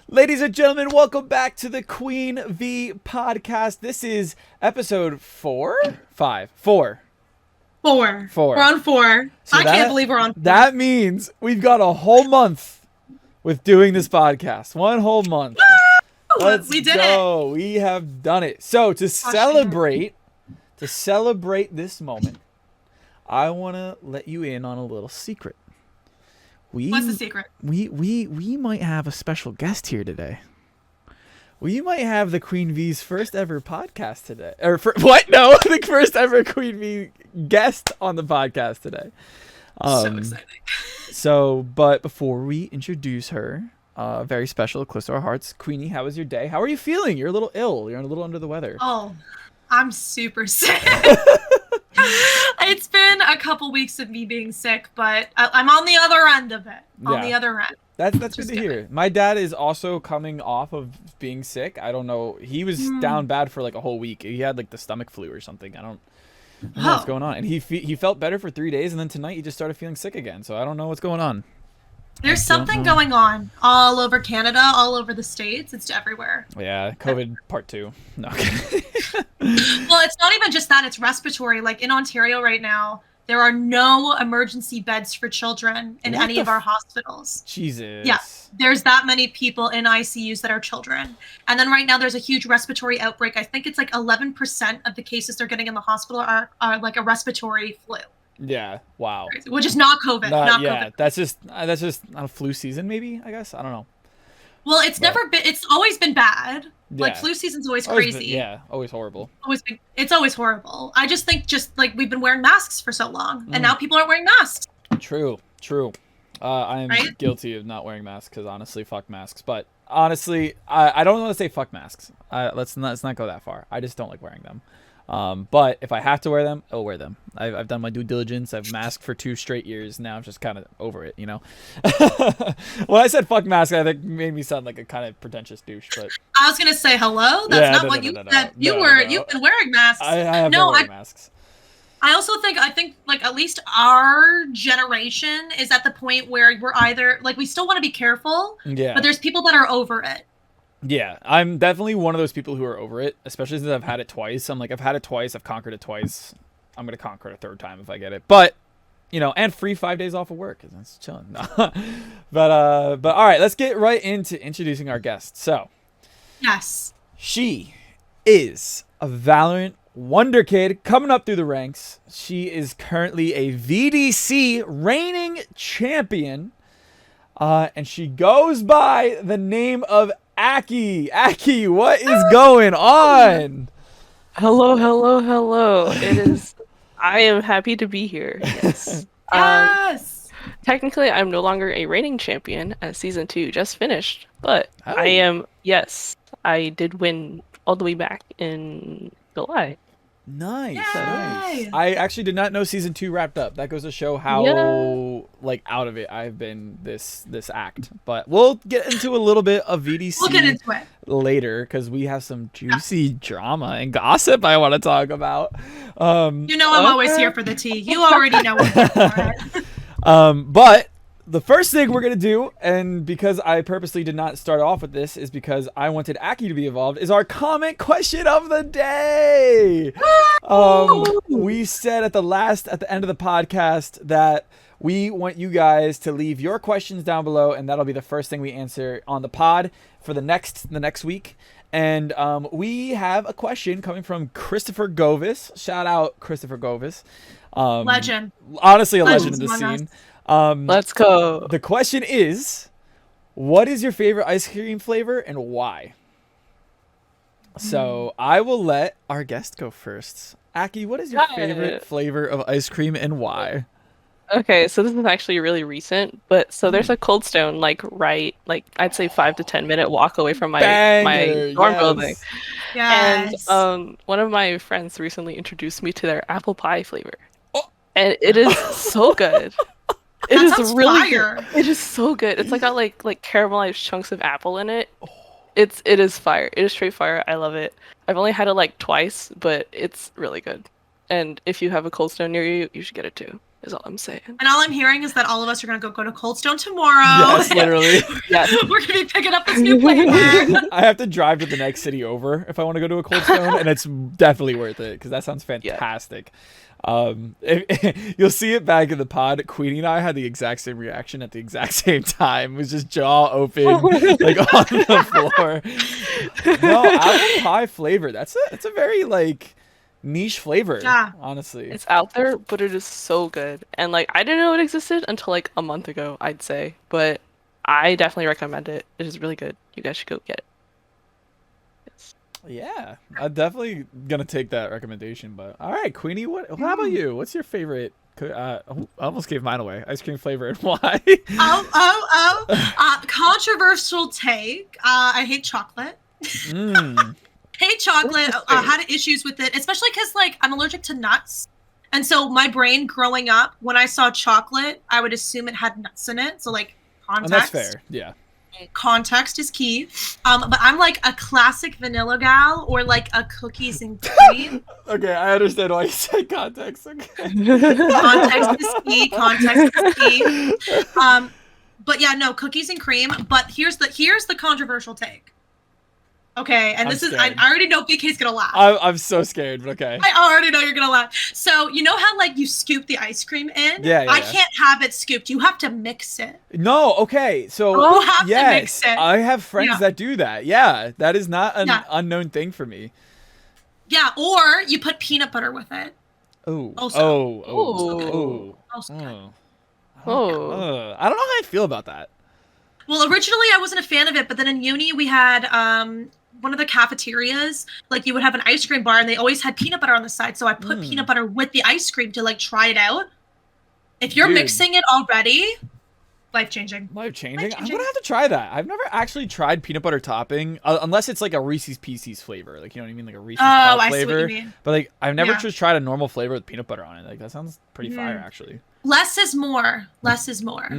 Ladies and gentlemen, welcome back to the QueenVee podcast. This is episode 4? 5? 4. 4. 4. We're on 4. So I can't believe we're on 4. That means we've got a whole month with doing this podcast. 1 whole month. Let's we did go. We have done it. So to celebrate this moment, I want to let you in on a little secret. What's the secret? We might have a special guest here today. We might have the QueenVee's first ever podcast today. No, the first ever QueenVee guest on the podcast today. So exciting. But before we introduce her, very special, close to our hearts, Queenie, how was your day? How are you feeling? You're a little ill. You're a little under the weather. Oh, I'm super sick. It's been a couple weeks of me being sick, but I'm on the other end of it. On the other end. That's good to hear. My dad is also coming off of being sick. I don't know. He was down bad for like a whole week. He had like the stomach flu or something. I don't know what's going on. And he felt better for 3 days, and then tonight he just started feeling sick again. So I don't know what's going on. There's something going on all over Canada, all over the States. It's everywhere. Yeah, COVID part 2. No. Well, it's not even just that. It's respiratory. Like in Ontario right now, there are no emergency beds for children in any of our hospitals. Jesus. Yeah, there's that many people in ICUs that are children. And then right now there's a huge respiratory outbreak. I think it's like 11% of the cases they're getting in the hospital are like a respiratory flu. Yeah. Wow. Which is not COVID. Not COVID. That's just a flu season, maybe. I guess I don't know. Well, it's always been bad. Yeah. Like flu season's always crazy. Always horrible. It's always horrible. I just think like we've been wearing masks for so long, and now people aren't wearing masks. True. I am guilty of not wearing masks because honestly, fuck masks. But honestly, I don't want to say fuck masks. Let's not go that far. I just don't like wearing them. But if I have to wear them, I'll wear them. I've done my due diligence. I've masked for 2 straight years. Now I'm just kind of over it, you know. When I said fuck mask, I think made me sound like a kind of pretentious douche. But I was gonna say hello. That's not what you said. You've been wearing masks. I have been wearing masks. I think like at least our generation is at the point where we're either like we still want to be careful, but there's people that are over it. Yeah, I'm definitely one of those people who are over it, especially since I've had it twice. I'm like, I've had it twice, I've conquered it twice. I'm going to conquer it a 3rd time if I get it. But, you know, and free 5 days off of work. That's chilling. But all right, let's get right into introducing our guest. So, yes. She is a Valorant wonder kid coming up through the ranks. She is currently a VDC reigning champion. And she goes by the name of Ackyy. Ackyy, what is going on? Hello. I am happy to be here. Yes. Yes. Technically, I'm no longer a reigning champion as season 2 just finished, but I am. Yes, I did win all the way back in July. Nice. I actually did not know season 2 wrapped up. That goes to show how like out of it I've been this act. But we'll get into a little bit of VDC later because we have some juicy drama and gossip I want to talk about. I'm always here for the tea. You already know what I'm here for it. But the first thing we're going to do, and because I purposely did not start off with this, is because I wanted Ackyy to be involved, is our comment question of the day. We said at the end of the podcast that we want you guys to leave your questions down below, and that'll be the first thing we answer on the pod for the next week. And we have a question coming from Christopher Govis. Shout out Christopher Govis. Legend. Honestly, a legend in the scene. Let's go. The question is, what is your favorite ice cream flavor and why? So I will let our guest go first. Ackyy, what is your favorite flavor of ice cream and why? Okay, so this is actually really recent, but so there's a Cold Stone like I'd say 5 to 10 minute walk away from my dorm building. Yes. And one of my friends recently introduced me to their apple pie flavor. And it is so good. It is really good. It is so good. It's got like caramelized chunks of apple in it. It is fire. It is straight fire. I love it. I've only had it like twice, but it's really good. And if you have a Cold Stone near you, you should get it too. is all I'm saying. And all I'm hearing is that all of us are gonna go to Cold Stone tomorrow. Yes, literally. Yes. We're gonna be picking up this new flavor. I have to drive to the next city over if I want to go to a Cold Stone, and it's definitely worth it because that sounds fantastic. You'll see it back in the pod. Queenie and I had the exact same reaction at the exact same time. It was just jaw open, like on the floor. No, apple pie flavor. That's a very like niche flavor. Yeah. Honestly, It's out there, but it is so good. And like I didn't know it existed until like a month ago, I'd say. But I definitely recommend it. It is really good. You guys should go get it. Yes. yeah, I'm definitely gonna take that recommendation. But all right, Queenie, how about you? What's your favorite? I almost gave mine away. Ice cream flavor and why? Controversial take. I hate chocolate. Hate chocolate. Had issues with it, especially because like I'm allergic to nuts, and so my brain growing up, when I saw chocolate, I would assume it had nuts in it. So like context. And that's fair. Yeah. Context is key. But I'm like a classic vanilla gal or like a cookies and cream. Okay, I understand why you said context. Okay. Context is key. Context is key. But yeah, no, cookies and cream. But here's the controversial take. Okay, and I already know VeeKay's gonna laugh. I'm so scared, but okay. I already know you're gonna laugh. So you know how like you scoop the ice cream in? Yeah. I can't have it scooped. You have to mix it. No, okay. So You have to yes, mix it. I have friends that do that. Yeah, that is not an Yeah. unknown thing for me. Yeah, or you put peanut butter with it. Oh. Also. Oh. Also good. I don't know how I feel about that. Well, originally I wasn't a fan of it, but then in uni we had one of the cafeterias, like you would have an ice cream bar and they always had peanut butter on the side. So I put peanut butter with the ice cream to like try it out. If you're mixing it already, life-changing. Life-changing? I'm going to have to try that. I've never actually tried peanut butter topping, unless it's like a Reese's Pieces flavor. Like, you know what I mean? Like a Reese's Puff flavor. I see what you mean. But like, I've never just tried a normal flavor with peanut butter on it. Like, that sounds pretty fire, actually. Less is more. Less is more.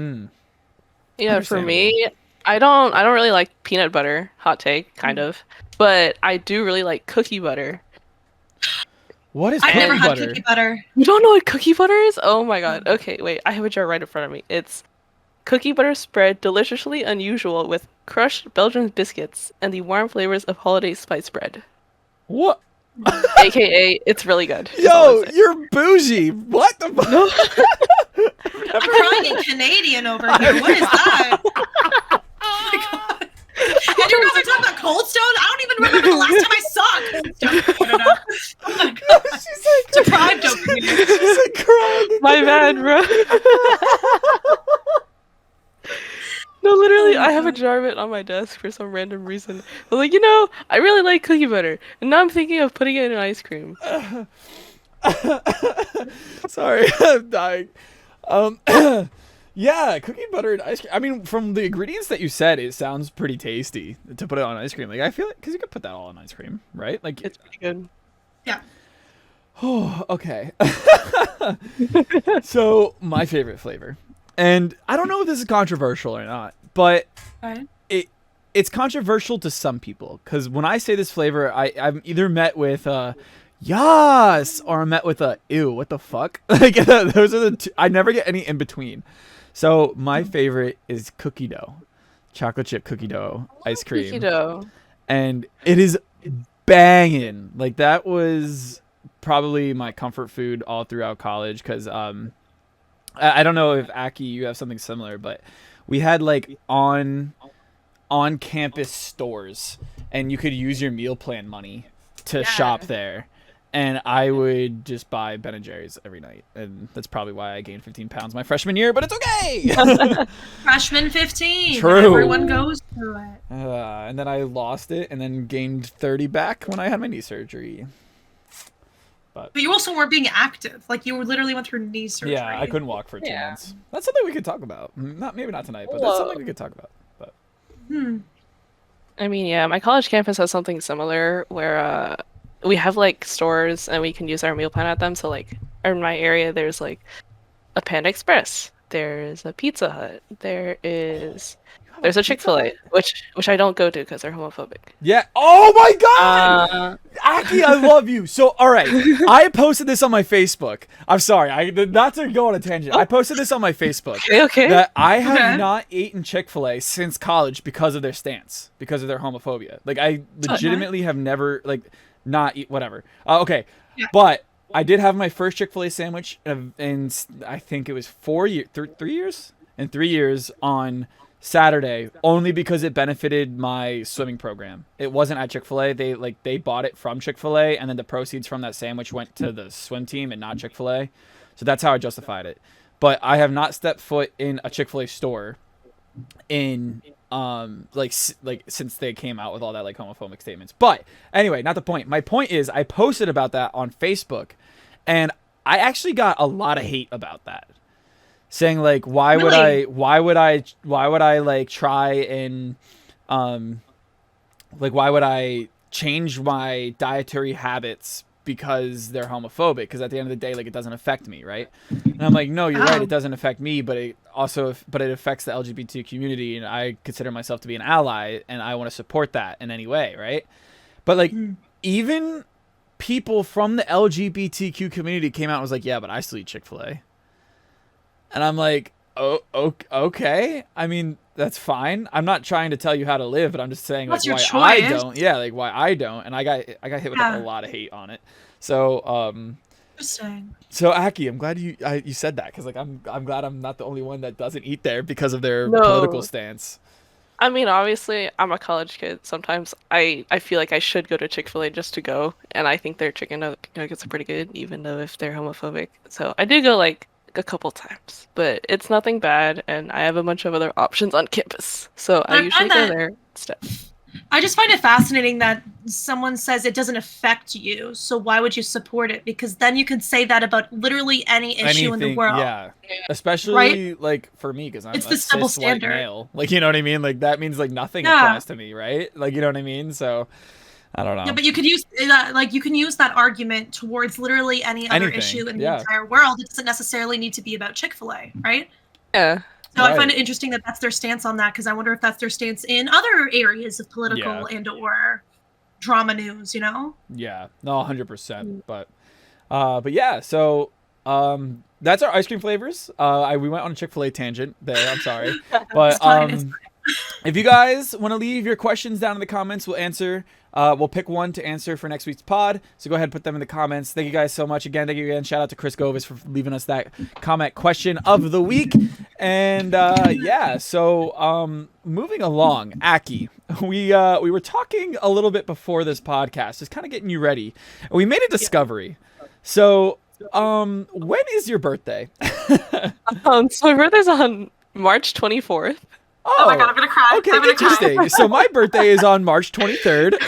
Yeah, for me, I don't really like peanut butter. Hot take, kind of. But I do really like cookie butter. What is I've cookie never had butter? cookie butter. You don't know what cookie butter is? Oh my god. Okay, wait. I have a jar right in front of me. It's cookie butter spread, deliciously unusual with crushed Belgian biscuits and the warm flavors of holiday spice bread. What? AKA, it's really good. Yo, you're bougie. What the fuck? No. I'm crying in Canadian over here. What is that? Oh my god. And you guys are talking about Cold Stone? I don't even remember the last time I saw Cold Stone. Oh my god. She's like deprived over here. She's like crying. My bad, bro. No, literally, I have a jar of it on my desk for some random reason. I was like, I really like cookie butter. And now I'm thinking of putting it in ice cream. Sorry, I'm dying. Yeah, cookie butter and ice cream. I mean, from the ingredients that you said, it sounds pretty tasty to put it on ice cream. Like, I feel like, because you could put that all on ice cream, right? Like, It's pretty good. Yeah. Oh, okay. So, my favorite flavor. And I don't know if this is controversial or not, but it's controversial to some people. Because when I say this flavor, I'm either met with yas, or I'm met with ew, what the fuck? Like, those are the two. I never get any in between. So, my favorite is cookie dough. Chocolate chip cookie dough ice cream. Cookie dough. And it is banging. Like, that was probably my comfort food all throughout college, because I don't know if Ackyy, you have something similar, but we had like on campus stores, and you could use your meal plan money to shop there, and I would just buy Ben & Jerry's every night, and that's probably why I gained 15 pounds my freshman year, but it's okay. Freshman 15. True. Everyone goes through it. And then I lost it, and then gained 30 back when I had my knee surgery. But you also weren't being active. Like, you literally went through knee surgery. Yeah, I couldn't walk for 2 months. That's something we could talk about. Maybe not tonight, but that's something we could talk about. But I mean, yeah, my college campus has something similar where we have like stores and we can use our meal plan at them. So like in my area, there's like a Panda Express, There's a Pizza Hut. There's a Chick-fil-A, which I don't go to because they're homophobic. Yeah. Oh my God, Ackyy, I love you. So, all right, I posted this on my Facebook. I'm sorry, not to go on a tangent. I posted this on my Facebook. Okay. That I have not eaten Chick-fil-A since college because of their stance, because of their homophobia. Like, I legitimately have never not eat whatever. Okay, but I did have my first Chick-fil-A sandwich, and I think it was 3 years. In 3 years on Saturday, only because it benefited my swimming program. It wasn't at Chick-fil-A. They bought it from Chick-fil-A, and then the proceeds from that sandwich went to the swim team and not Chick-fil-A. So that's how I justified it. But I have not stepped foot in a Chick-fil-A store in since they came out with all that homophobic statements. But anyway, not the point. My point is I posted about that on Facebook, and I actually got a lot of hate about that. Saying why would I try and why would I change my dietary habits because they're homophobic? Because at the end of the day, it doesn't affect me, right? And I'm like, no, you're right, it doesn't affect me, but it affects the LGBT community, and I consider myself to be an ally, and I want to support that in any way, right? But even people from the LGBTQ community came out and was like, yeah, but I still eat Chick-fil-A. And I'm like, oh, okay. I mean, that's fine. I'm not trying to tell you how to live, but I'm just saying why I don't. Yeah, why I don't. And I got hit with a lot of hate on it. So interesting. So Ackyy, I'm glad you said that, because I'm glad I'm not the only one that doesn't eat there because of their political stance. I mean, obviously, I'm a college kid. Sometimes I feel like I should go to Chick-fil-A just to go, and I think their chicken nuggets are pretty good, even though if they're homophobic. So I do go a couple times, but it's nothing bad, and I have a bunch of other options on campus, so I usually go there instead. I just find it fascinating that someone says it doesn't affect you, so why would you support it? Because then you could say that about literally any issue in the world. Yeah, especially for me, because I'm a cis white male. You know what I mean? That means nothing applies to me, right? You know what I mean? So I don't know. Yeah, but you could use that argument towards literally any other issue in the entire world. It doesn't necessarily need to be about Chick-fil-A, right? Yeah. So I find it interesting that that's their stance on that, because I wonder if that's their stance in other areas of political and or drama news, you know? Yeah, no, 100%. But yeah, so that's our ice cream flavors. We went on a Chick-fil-A tangent there. I'm sorry, but it's fine. If you guys want to leave your questions down in the comments, we'll answer. We'll pick one to answer for next week's pod. So go ahead and put them in the comments. Thank you guys so much. Thank you again. Shout out to Chris Govis for leaving us that comment question of the week. And so moving along, Ackyy, we were talking a little bit before this podcast, just kind of getting you ready. And we made a discovery. So when is your birthday? So my birthday's on March 24th. Oh my god, I'm gonna cry. Okay, interesting. So my birthday is on March 23rd.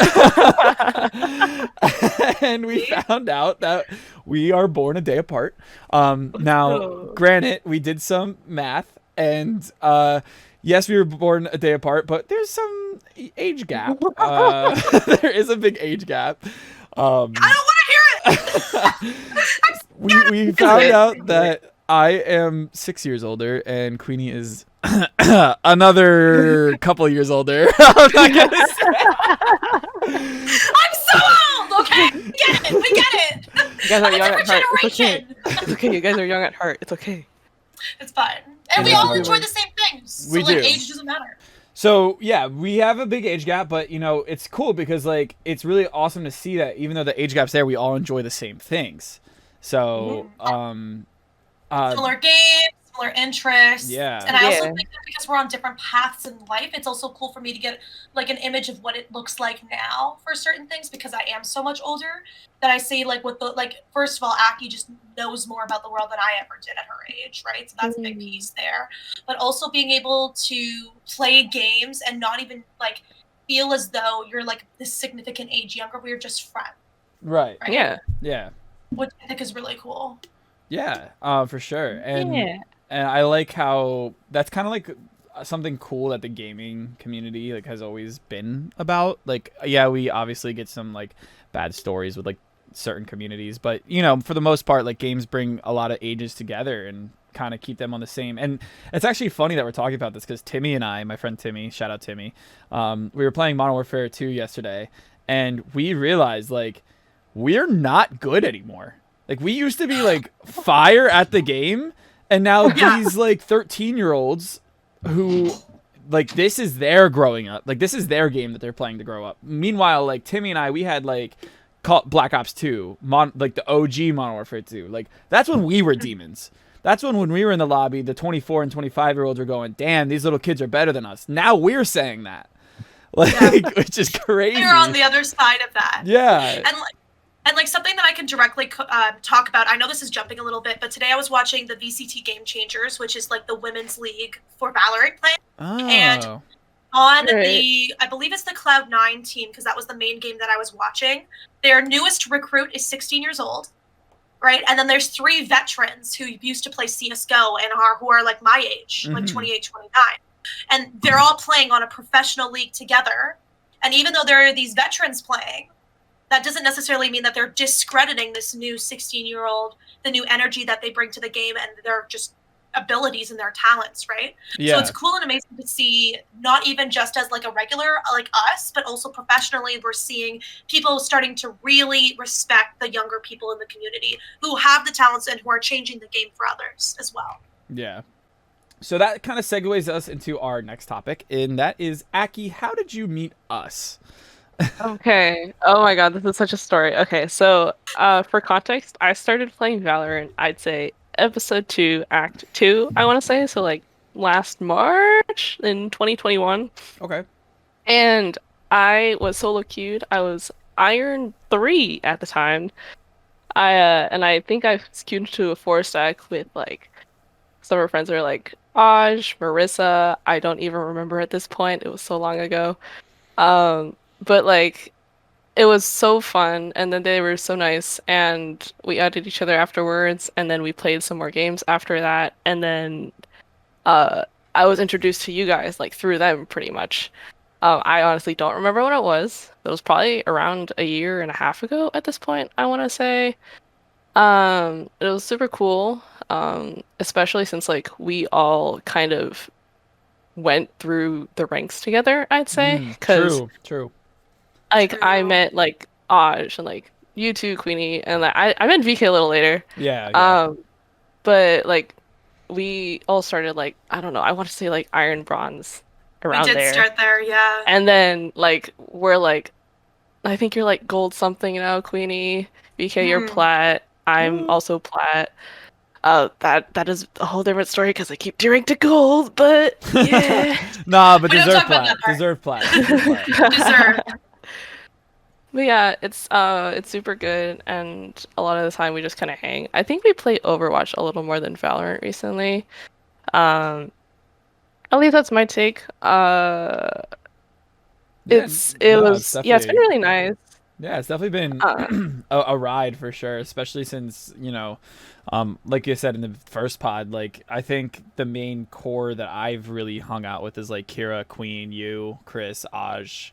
And we found out that we are born a day apart. Now, granted, we did some math, and yes, we were born a day apart, but there's some age gap. There is a big age gap. I don't want to hear it! we found out that I am 6 years older, and Queenie is another couple years older. I'm not gonna say. I'm so old. Okay, we get it. You guys are young at heart. It's okay. It's okay. You guys are young at heart. It's okay. It's fine, and we all enjoy the same things. So we do. Age doesn't matter. So yeah, we have a big age gap, but it's cool because it's really awesome to see that even though the age gap's there, we all enjoy the same things. So similar games, similar interests. Yeah. And I also think that because we're on different paths in life, it's also cool for me to get an image of what it looks like now for certain things, because I am so much older that I see first of all, Ackyy just knows more about the world than I ever did at her age, right? So that's a big piece there. But also being able to play games and not even feel as though you're this significant age younger. We're just friends. Right. Yeah. Yeah. Which I think is really cool. Yeah, for sure. And I like how that's kind of something cool that the gaming community has always been about. We obviously get some bad stories with certain communities, but for the most part, games bring a lot of ages together, and kind of keep them on the same. And it's actually funny that we're talking about this because Timmy and I, my friend Timmy, shout out Timmy, we were playing Modern Warfare 2 yesterday, and we realized like we're not good anymore. Like we used to be like fire at the game, and now these like 13-year-olds who like this is their growing up, like this is their game that they're playing to grow up. Meanwhile, like Timmy and I, we had like Black Ops 2, like the OG Modern Warfare 2. Like that's when we were demons. That's when we were in the lobby, the 24 and 25-year-olds were going, damn, these little kids are better than us. Now we're saying that. Like, which is crazy. They're on the other side of that. Yeah. And like something that I can directly talk about, I know this is jumping a little bit, but today I was watching the VCT Game Changers, which is like the women's league for Valorant play. Oh. And on the, I believe it's the Cloud9 team, because that was the main game that I was watching, their newest recruit is 16 years old, right? And then there's 3 veterans who used to play CSGO and who are like my age, like 28, 29. And they're all playing on a professional league together. And even though there are these veterans playing, that doesn't necessarily mean that they're discrediting this new 16-year-old, the new energy that they bring to the game and their just abilities and their talents, right? Yeah. So it's cool and amazing to see, not even just as like a regular like us, but also professionally, we're seeing people starting to really respect the younger people in the community who have the talents and who are changing the game for others as well. Yeah. So that kind of segues us into our next topic, and that is, Ackyy, how did you meet us? Okay. Oh my god, this is such a story. Okay, so for context, I started playing Valorant, I'd say episode 2, act 2, I want to say, so like last March in 2021. Okay. And I was solo queued. I was Iron 3 at the time. I think I queued to a 4-stack with like some of our friends were like Aj, Marissa, I don't even remember at this point. It was so long ago. But like it was so fun, and then they were so nice, and we added each other afterwards, and then we played some more games after that, and then I was introduced to you guys like through them pretty much. I honestly don't remember when it was. It was probably around a year and a half ago at this point, I want to say. It was super cool, especially since like we all kind of went through the ranks together, I'd say. True. Like I met like Aj and like you too, Queenie, and like, I met VeeKay a little later. Yeah. But like we all started like, I don't know, I want to say like Iron Bronze around there. We did start there, yeah. And then like we're like, I think you're like gold something now, Queenie. VeeKay, you're plat. I'm also plat. That is a whole different story because I keep daring to gold, but yeah. Nah, but deserve plat. Deserve plat. Deserve. But yeah, it's super good, and a lot of the time we just kind of hang. I think we play Overwatch a little more than Valorant recently. At least that's my take. It's been really nice. Yeah, it's definitely been a ride for sure, especially since, you know, like you said in the first pod, like I think the main core that I've really hung out with is like Kira, Queen, you, Chris, Aj.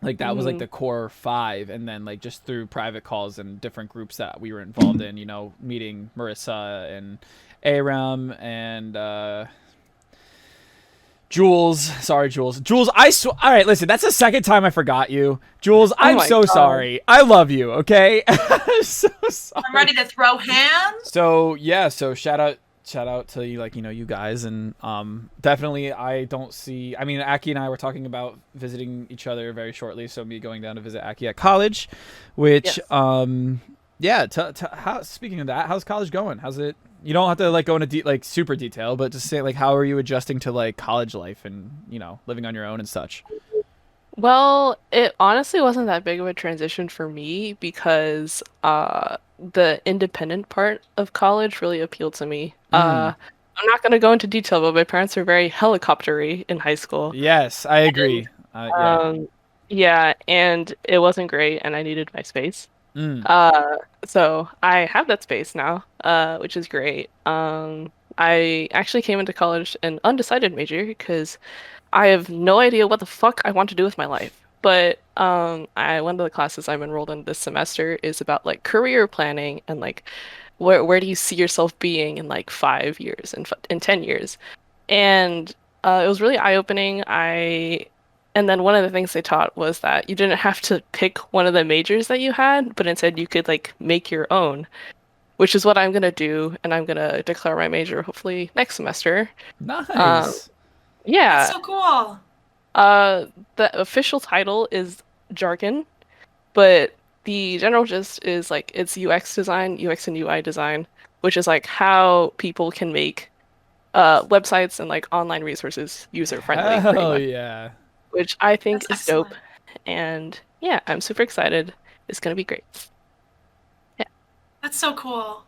Like that was like the core 5, and then like just through private calls and different groups that we were involved in, you know, meeting Marissa and Aram and Jules. Sorry, Jules. Jules, all right, listen, that's the second time I forgot you. Jules, I'm so sorry. I love you, okay? I'm so sorry. I'm ready to throw hands. So yeah, so shout out to you, like, you know, you guys, and definitely I mean, Ackyy and I were talking about visiting each other very shortly, so me going down to visit Ackyy at college, which yeah, speaking of that, how's college going? How's it? You don't have to like go into like super detail, but just say like how are you adjusting to like college life and, you know, living on your own and such? Well, it honestly wasn't that big of a transition for me because the independent part of college really appealed to me. I'm not going to go into detail, but my parents were very helicoptery in high school. Yes, I agree. Yeah, and it wasn't great, and I needed my space. So I have that space now, which is great. I actually came into college an undecided major because I have no idea what the fuck I want to do with my life. But one of the classes I'm enrolled in this semester is about like career planning and like where do you see yourself being in like 5 years and in 10 years? And it was really eye-opening. And then one of the things they taught was that you didn't have to pick one of the majors that you had, but instead you could like make your own, which is what I'm gonna do, and I'm gonna declare my major hopefully next semester. Nice. Yeah. That's so cool. The official title is jargon, but the general gist is like it's UX design, UX and UI design, which is like how people can make websites and like online resources user friendly. Hell yeah. Which I think That's is dope. And yeah, I'm super excited. It's gonna be great. Yeah. That's so cool.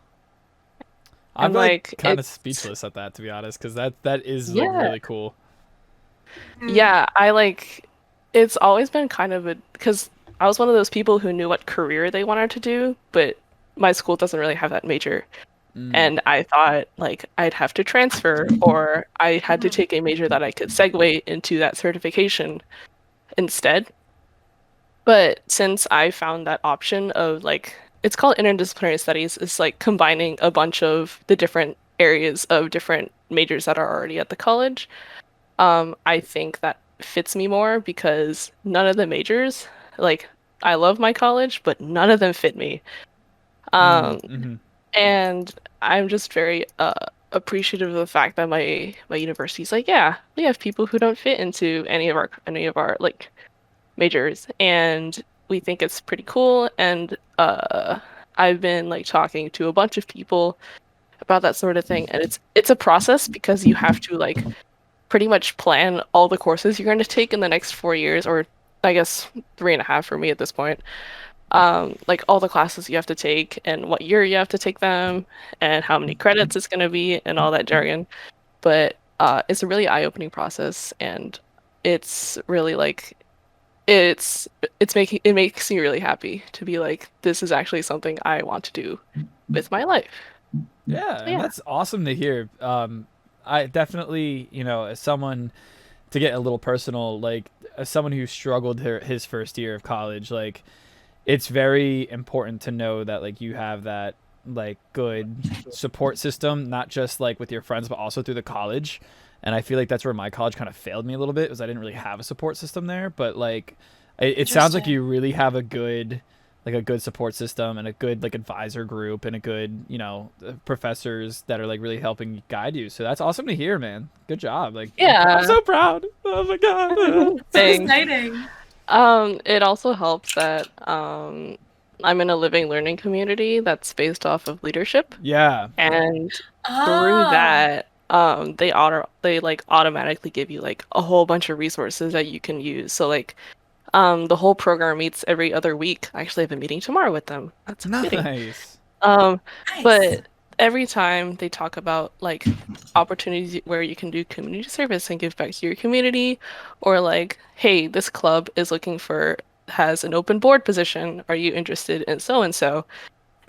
I'm And, like kind of it's- speechless at that, to be honest, because that is Yeah. like, really cool. Yeah, it's always been kind of because I was one of those people who knew what career they wanted to do, but my school doesn't really have that major. And I thought like I'd have to transfer, or I had to take a major that I could segue into that certification instead. But since I found that option of like, it's called interdisciplinary studies, it's like combining a bunch of the different areas of different majors that are already at the college. I think that fits me more because none of the majors, like, I love my college, but none of them fit me. And I'm just very appreciative of the fact that my university's like, yeah, we have people who don't fit into any of our like majors, and we think it's pretty cool. And I've been like talking to a bunch of people about that sort of thing, and it's a process because you have to like pretty much plan all the courses you're going to take in the next 4 years, or I guess 3.5 for me at this point. Like all the classes you have to take and what year you have to take them and how many credits it's going to be and all that jargon. But it's a really eye-opening process, and it's really like it makes me really happy to be like, this is actually something I want to do with my life. Yeah, So, and that's awesome to hear. I definitely, as someone, to get a little personal, like as someone who struggled his first year of college, like it's very important to know that like you have that like good support system, not just like with your friends, but also through the college. And I feel like that's where my college kind of failed me a little bit, was I didn't really have a support system there. But like, it sounds like you really have a good support system and a good like advisor group and a good, professors that are like really helping guide you. So that's awesome to hear, man. Good job. Like, Yeah. I'm so proud. Oh my God. So Thanks. exciting. It also helps that I'm in a living learning community that's based off of leadership. Yeah. And through that, they like automatically give you like a whole bunch of resources that you can use. So like the whole program meets every other week. I actually have a meeting tomorrow with them. That's exciting. Nice. Nice. But every time they talk about like opportunities where you can do community service and give back to your community, or like, hey, this club has an open board position. Are you interested in so and so?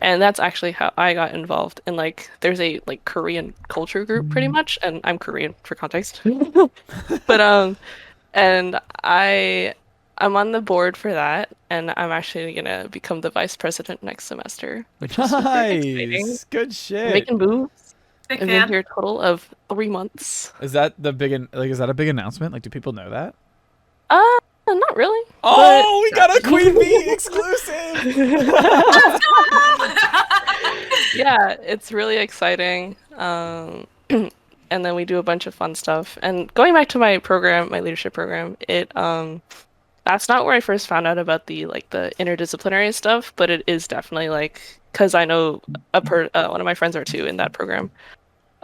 And that's actually how I got involved in like, there's a like Korean culture group pretty much, and I'm Korean for context. But and I'm on the board for that, and I'm actually gonna become the vice president next semester, which is super exciting. Nice. Good I'm shit. making moves. Big I've been fan. here a total of 3 months. Is that the is that a big announcement? Like, do people know that? Not really. Oh, we got a QueenVee exclusive. Yeah, it's really exciting. And then we do a bunch of fun stuff. And going back to my program, my leadership program, that's not where I first found out about the interdisciplinary stuff, but it is definitely like, because I know one of my friends are too in that program,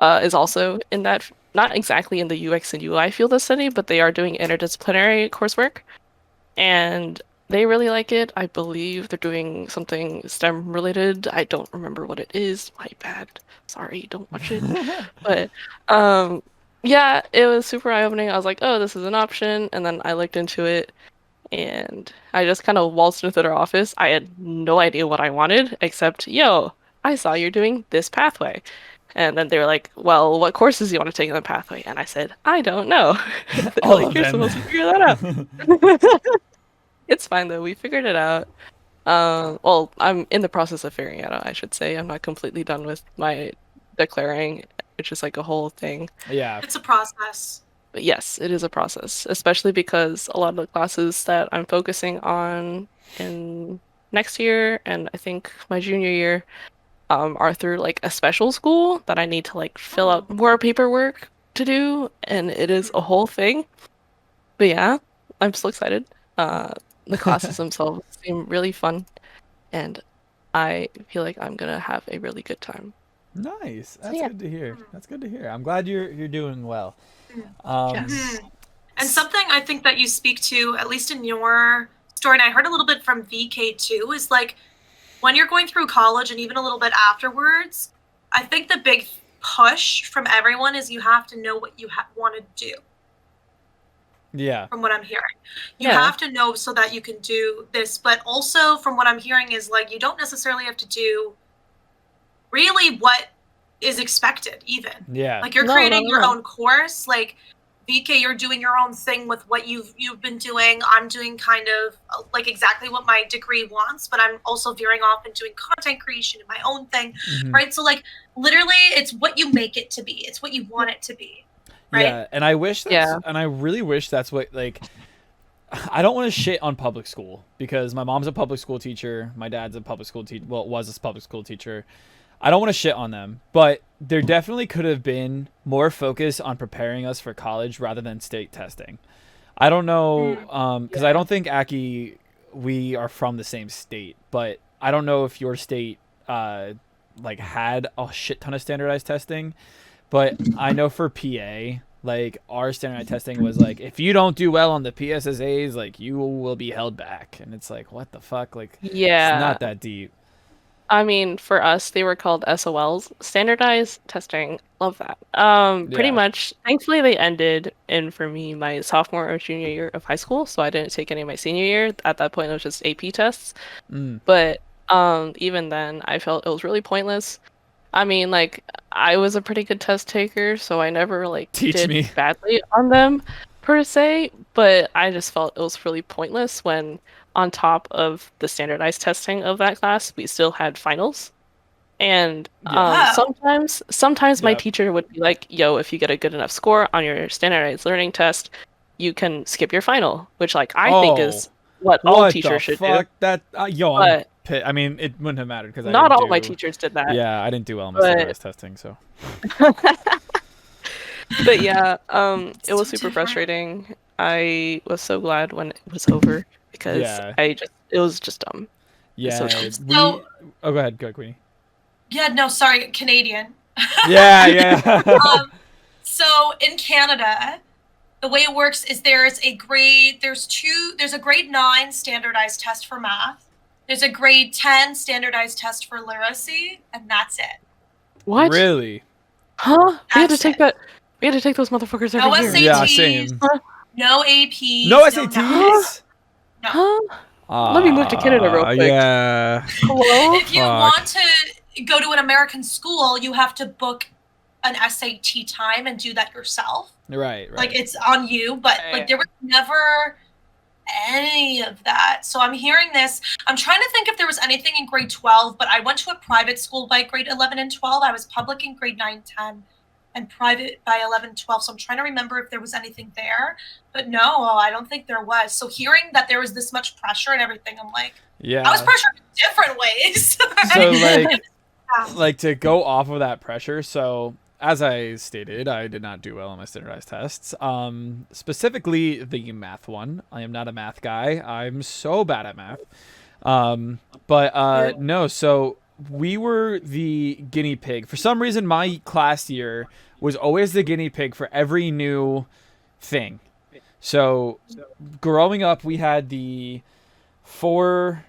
is also in that, not exactly in the UX and UI field of study, but they are doing interdisciplinary coursework, and they really like it. I believe they're doing something STEM related. I don't remember what it is. My bad. Sorry, don't watch it. But yeah, it was super eye-opening. I was like, oh, this is an option, and then I looked into it. And I just kind of waltzed into their office. I had no idea what I wanted, except, yo, I saw you're doing this pathway. And then they were like, well, what courses do you want to take in the pathway? And I said, I don't know. They're All like, of you're them. supposed to figure that out. It's fine, though. We figured it out. Well, I'm in the process of figuring it out, I should say. I'm not completely done with my declaring, which is like a whole thing. Yeah. It's a process. But yes, it is a process, especially because a lot of the classes that I'm focusing on in next year and I think my junior year are through like a special school that I need to like fill out more paperwork to do, and it is a whole thing. But yeah, I'm still excited. The classes themselves seem really fun, and I feel like I'm gonna have a really good time. Nice. So, That's yeah. good to hear. That's good to hear. I'm glad you're doing well. Yes. And something I think that you speak to, at least in your story, and I heard a little bit from VeeKay too, is like when you're going through college and even a little bit afterwards, I think the big push from everyone is you have to know what you want to do. Yeah. From what I'm hearing, you have to know so that you can do this. But also, from what I'm hearing, is like you don't necessarily have to do really what is expected. Even like you're creating your own course. Like VeeKay, you're doing your own thing with what you've been doing. I'm doing kind of like exactly what my degree wants, but I'm also veering off and doing content creation and my own thing, right? So like literally, it's what you make it to be. It's what you want it to be. Right? Yeah, and I wish that's, and I really wish that's what, like, I don't want to shit on public school because my mom's a public school teacher, my dad's a public school teacher, well, was a public school teacher. I don't want to shit on them, but there definitely could have been more focus on preparing us for college rather than state testing. I don't know, because I don't think Ackyy, we are from the same state, but I don't know if your state, like, had a shit ton of standardized testing. But I know for PA, like, our standardized testing was like, if you don't do well on the PSSAs, like, you will be held back. And it's like, what the fuck? Like, it's not that deep. I mean, for us, they were called SOLs, standardized testing. Love that. Pretty much, thankfully, they ended in, for me, my sophomore or junior year of high school. So I didn't take any of my senior year. At that point, it was just AP tests. But even then, I felt it was really pointless. I mean, like, I was a pretty good test taker, so I never, like, did badly on them, per se, but I just felt it was really pointless when, on top of the standardized testing of that class, we still had finals. And sometimes my teacher would be like, yo, if you get a good enough score on your standardized learning test, you can skip your final, which, like, I think is what all teachers should do. I mean, it wouldn't have mattered because not all my teachers did that. Yeah, I didn't do well in my standardized testing, so. But yeah, it was super frustrating. I was so glad when it was over because it was just dumb. Yeah. Oh, go ahead, Queenie. Yeah, no, sorry, Canadian. Yeah. So in Canada, the way it works is there's a grade 9 standardized test for math. There's a grade 10 standardized test for literacy, and that's it. What? Really? Huh? We had to take that. We had to take those motherfuckers every year. SATs, yeah, same. No APs. No SATs? No. Huh? Let me move to Canada real quick. Yeah. Hello? If you want to go to an American school, you have to book an SAT time and do that yourself. Right. Like, it's on you, but like there was never any of that. So I'm hearing this. I'm trying to think if there was anything in grade 12, but I went to a private school by grade 11 and 12. I was public in grade 9, 10, and private by 11, 12. So I'm trying to remember if there was anything there. But no, I don't think there was. So hearing that there was this much pressure and everything, I'm like, I was pressured in different ways. So like to go off of that pressure, so as I stated, I did not do well on my standardized tests. Specifically the math one. I am not a math guy. I'm so bad at math. No, so we were the guinea pig. For some reason, my class year was always the guinea pig for every new thing. So growing up, we had the foresights,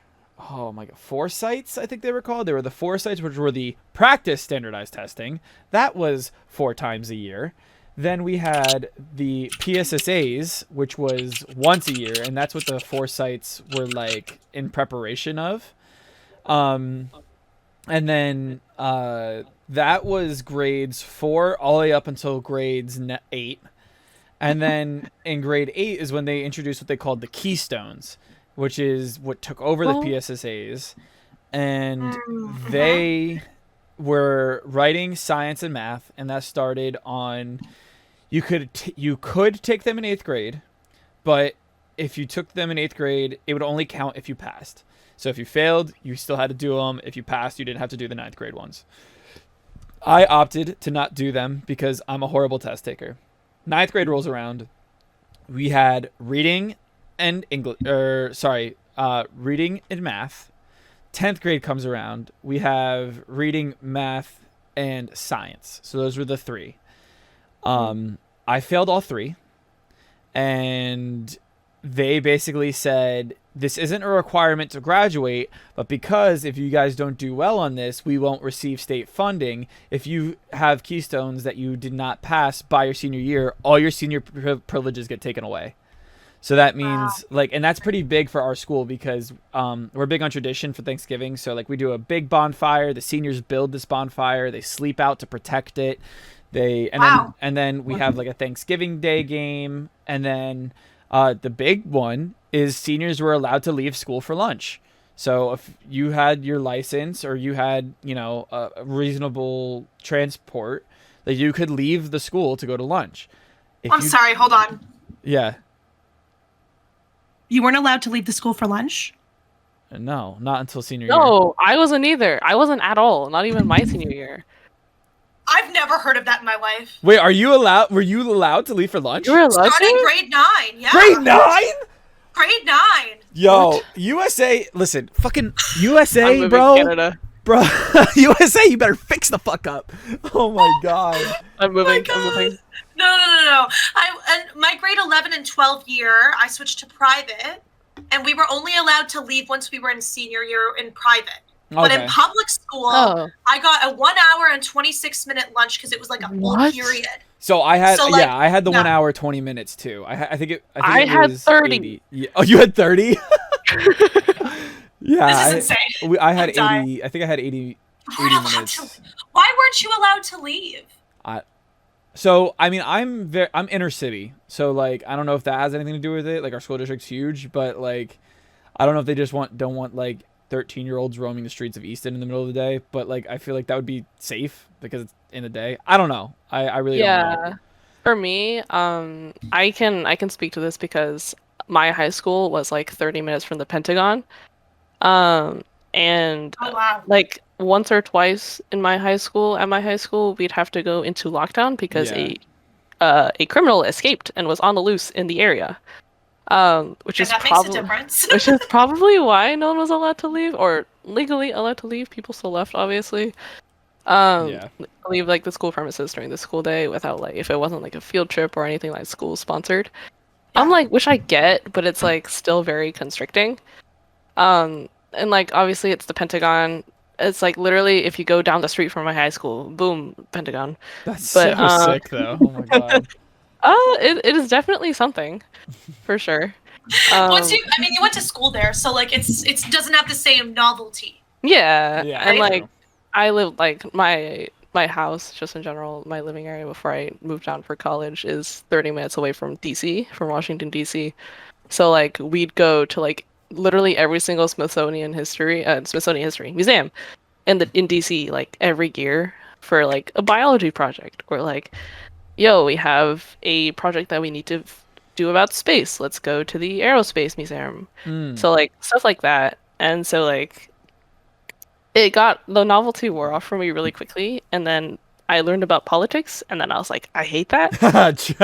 I think they were called. They were the foresights, which were the practice standardized testing. That was 4 times a year. Then we had the PSSAs, which was once a year, and that's what the foresights were like in preparation of. And then that was grades 4 all the way up until grades 8. And then in grade 8 is when they introduced what they called the keystones, which is what took over the PSSAs, and they were writing science and math, and that started on. You could take them in 8th grade, but if you took them in 8th grade, it would only count if you passed. So if you failed, you still had to do them. If you passed, you didn't have to do the 9th grade ones. I opted to not do them because I'm a horrible test taker. 9th grade rolls around. We had reading and reading and math. 10th grade comes around. We have reading, math, and science. So those were the 3. I failed all 3, and they basically said, this isn't a requirement to graduate, but because if you guys don't do well on this, we won't receive state funding. If you have keystones that you did not pass by your senior year, all your senior privileges get taken away. So that means and that's pretty big for our school because we're big on tradition for Thanksgiving. So like we do a big bonfire. The seniors build this bonfire. They sleep out to protect it. And then we have like a Thanksgiving Day game, and then the big one is seniors were allowed to leave school for lunch. So if you had your license or you had, a reasonable transport, that you could leave the school to go to lunch. I'm sorry, hold on. Yeah. You weren't allowed to leave the school for lunch? No, not until senior year. No, I wasn't either. I wasn't at all. Not even my senior year. I've never heard of that in my life. Wait, were you allowed to leave for lunch? You were allowed Starting to? grade 9, yeah. Grade 9? Grade 9. Yo, What? USA, listen, fucking USA, I'm moving bro. to Canada. Bro, USA, you better fix the fuck up. Oh my god. I'm moving. Oh my I'm moving. God. No. And my grade 11 and 12 year, I switched to private, and we were only allowed to leave once we were in senior year in private. But in public school, I got a 1 hour and 26-minute lunch because it was like a full period. So I had, I had the 1 hour 20 minutes too. I think it had was 30. 80. Yeah. Oh, you had 30? Yeah. This is insane. I had I'm 80. I think I had 80 minutes. Why weren't you allowed to leave? So I mean, I'm inner city, so like I don't know if that has anything to do with it. Like our school district's huge, but like I don't know if they just don't want like 13-year-olds roaming the streets of Easton in the middle of the day. But like I feel like that would be safe because it's in the day. I don't know. I really don't know. For me, I can speak to this because my high school was like 30 minutes from the Pentagon, and like once or twice in my high school, we'd have to go into lockdown because a criminal escaped and was on the loose in the area. Which is probably why no one was allowed to leave, or legally allowed to leave. People still left, obviously. Leave like the school premises during the school day without like if it wasn't like a field trip or anything like school sponsored. I'm like, which I get, but it's like still very constricting. And like obviously it's the Pentagon. It's like literally if you go down the street from my high school, boom, Pentagon. That's so sick though. Oh my god. It is definitely something, for sure. You went to school there, so like it doesn't have the same novelty. Yeah, and like I lived like my house, just in general, my living area before I moved down for college is 30 minutes away from DC, from Washington DC. So like we'd go to like literally every single Smithsonian History Museum in DC like every year for like a biology project, or like, yo, we have a project that we need to do about space. Let's go to the Aerospace Museum. So like stuff like that. And so like the novelty wore off for me really quickly, and then I learned about politics, and then I was like, I hate that. True.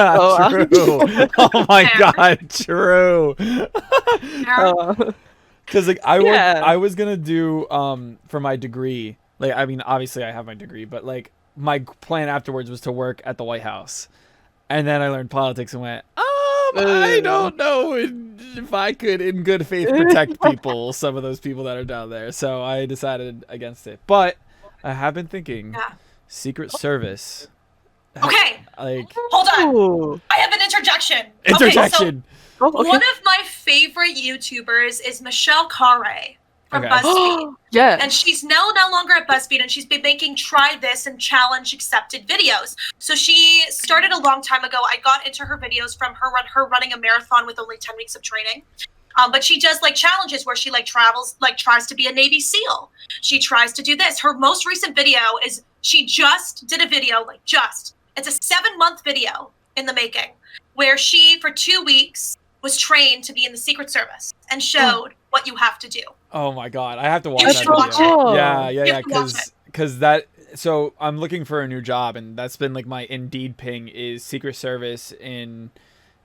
Oh my god, true. Because like I was gonna do for my degree, like I mean obviously I have my degree, but like my plan afterwards was to work at the White House, and then I learned politics and went, I don't know if I could in good faith protect people, some of those people that are down there, so I decided against it. But I have been thinking Secret Service. Okay, like hold on, I have an interjection. Okay, so one of my favorite YouTubers is Michelle Carre from BuzzFeed. Yeah. And she's no longer at BuzzFeed, and she's been making try this and challenge accepted videos. So she started a long time ago. I got into her videos from her running a marathon with only 10 weeks of training. But she does like challenges where she like travels, like tries to be a Navy SEAL. She tries to do this. Her most recent video is she just did a video, it's a 7-month video in the making, where she for 2 weeks was trained to be in the Secret Service and showed what you have to do. Oh my god, I have to watch You that should video. watch it. Yeah, You have to watch because that. So I'm looking for a new job, and that's been like my Indeed ping is Secret Service in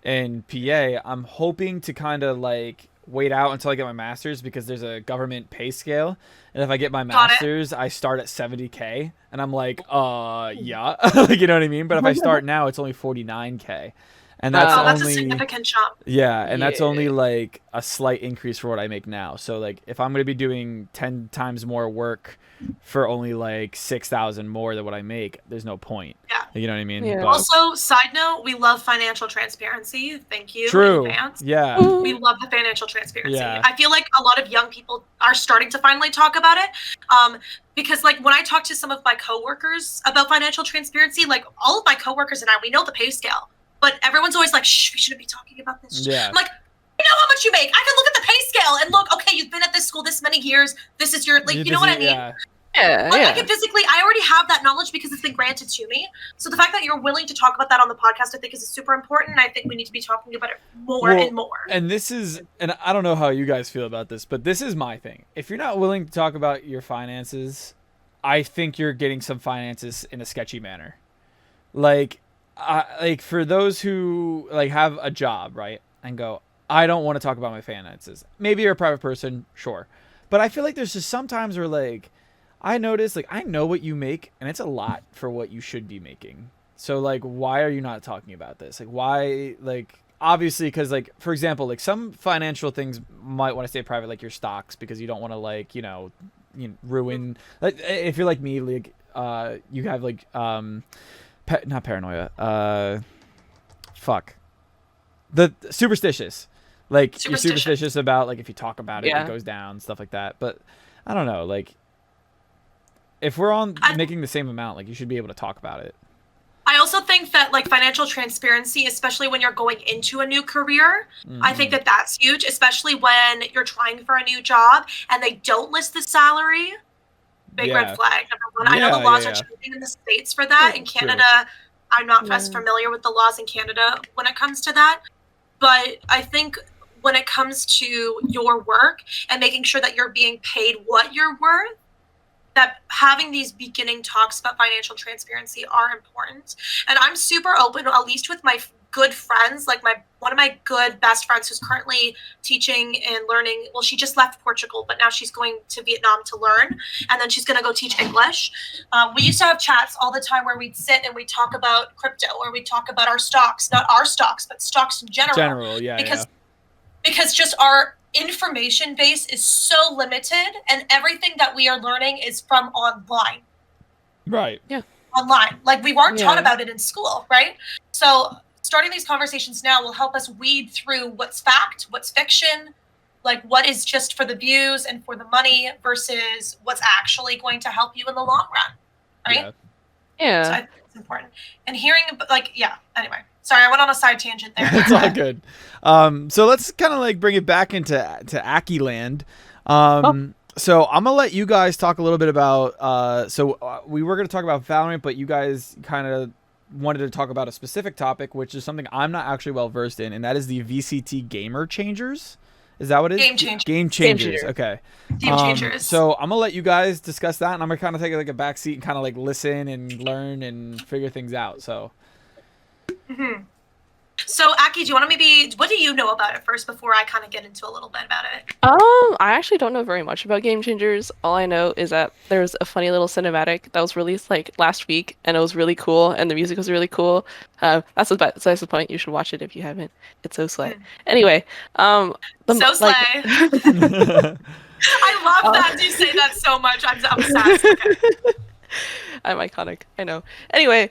PA. I'm hoping to kind of like wait out until I get my master's because there's a government pay scale, and if I get my master's, I start at 70K, and I'm like, yeah, like, you know what I mean. But if I start now, it's only 49K. And that's that's only a significant jump. Yeah, and that's only like a slight increase for what I make now. So like if I'm gonna be doing 10 times more work for only like 6,000 more than what I make, there's no point. Yeah. You know what I mean? Yeah. But, Also, side note, we love financial transparency. Thank you. true. In advance. Yeah. We love the financial transparency. Yeah. I feel like a lot of young people are starting to finally talk about it. Because like when I talk to some of my coworkers about financial transparency, like all of my coworkers and I, we know the pay scale. But everyone's always like, shh, we shouldn't be talking about this. Yeah. I'm like, you know how much you make. I can look at the pay scale and look, okay, you've been at this school this many years. This is your, like, you know what I mean? Yeah. Like, I can physically, I already have that knowledge because it's been granted to me. So the fact that you're willing to talk about that on the podcast, I think is super important. And I think we need to be talking about it more and more. And this is, and I don't know how you guys feel about this, but this is my thing. If you're not willing to talk about your finances, I think you're getting some finances in a sketchy manner. Like for those who like have a job, right, and go, I don't want to talk about my finances. Maybe you're a private person, sure. But I feel like there's just sometimes where like, I notice, like, I know what you make, and it's a lot for what you should be making. So, like, why are you not talking about this? Like, why, like, obviously, because, like, for example, like, some financial things might want to stay private, like your stocks, because you don't want to, like, you know, ruin, like, if you're like me, like, you have, like, not paranoia, the superstitious. Like, you're superstitious about, like, if you talk about it, it goes down, stuff like that. But, I don't know, like, if we're on making the same amount, like, you should be able to talk about it. I also think that, like, financial transparency, especially when you're going into a new career, I think that that's huge, especially when you're trying for a new job and they don't list the salary. Big red flag, number one. I know the laws are changing in the States for that. In Canada, I'm not as familiar with the laws in Canada when it comes to that. But I think when it comes to your work and making sure that you're being paid what you're worth, that having these beginning talks about financial transparency are important. And I'm super open, at least with my good friends, like one of my good best friends who's currently teaching and learning. Well, she just left Portugal, but now she's going to Vietnam to learn, and then she's going to go teach English. We used to have chats all the time where we'd sit and we'd talk about crypto, or we'd talk about our stocks, not our stocks, but stocks in general. Because just our information base is so limited, and everything that we are learning is from online. Right. Yeah. Online. Like, we weren't taught about it in school, right? So starting these conversations now will help us weed through what's fact, what's fiction, like what is just for the views and for the money versus what's actually going to help you in the long run, right? Yeah. So I think it's important. And hearing, like, anyway. Sorry, I went on a side tangent there. It's all good. So let's kind of like bring it back into Ackyy land. So I'm gonna let you guys talk a little bit about. We were gonna talk about Valorant, but you guys kind of wanted to talk about a specific topic, which is something I'm not actually well versed in, and that is the VCT gamer changers. Is that what it is? Game changers. Okay. Game changers. So I'm gonna let you guys discuss that, and I'm gonna kind of take like a back seat and kind of like listen and learn and figure things out. So. So, Ackyy, do you want to what do you know about it first before I kind of get into a little bit about it? I actually don't know very much about Game Changers. All I know is that there's a funny little cinematic that was released like last week, and it was really cool, and the music was really cool. That's the point. You should watch it if you haven't. It's so slay. Anyway, so slay. I love that you say that so much. I'm obsessed. Okay. I'm iconic. I know. Anyway,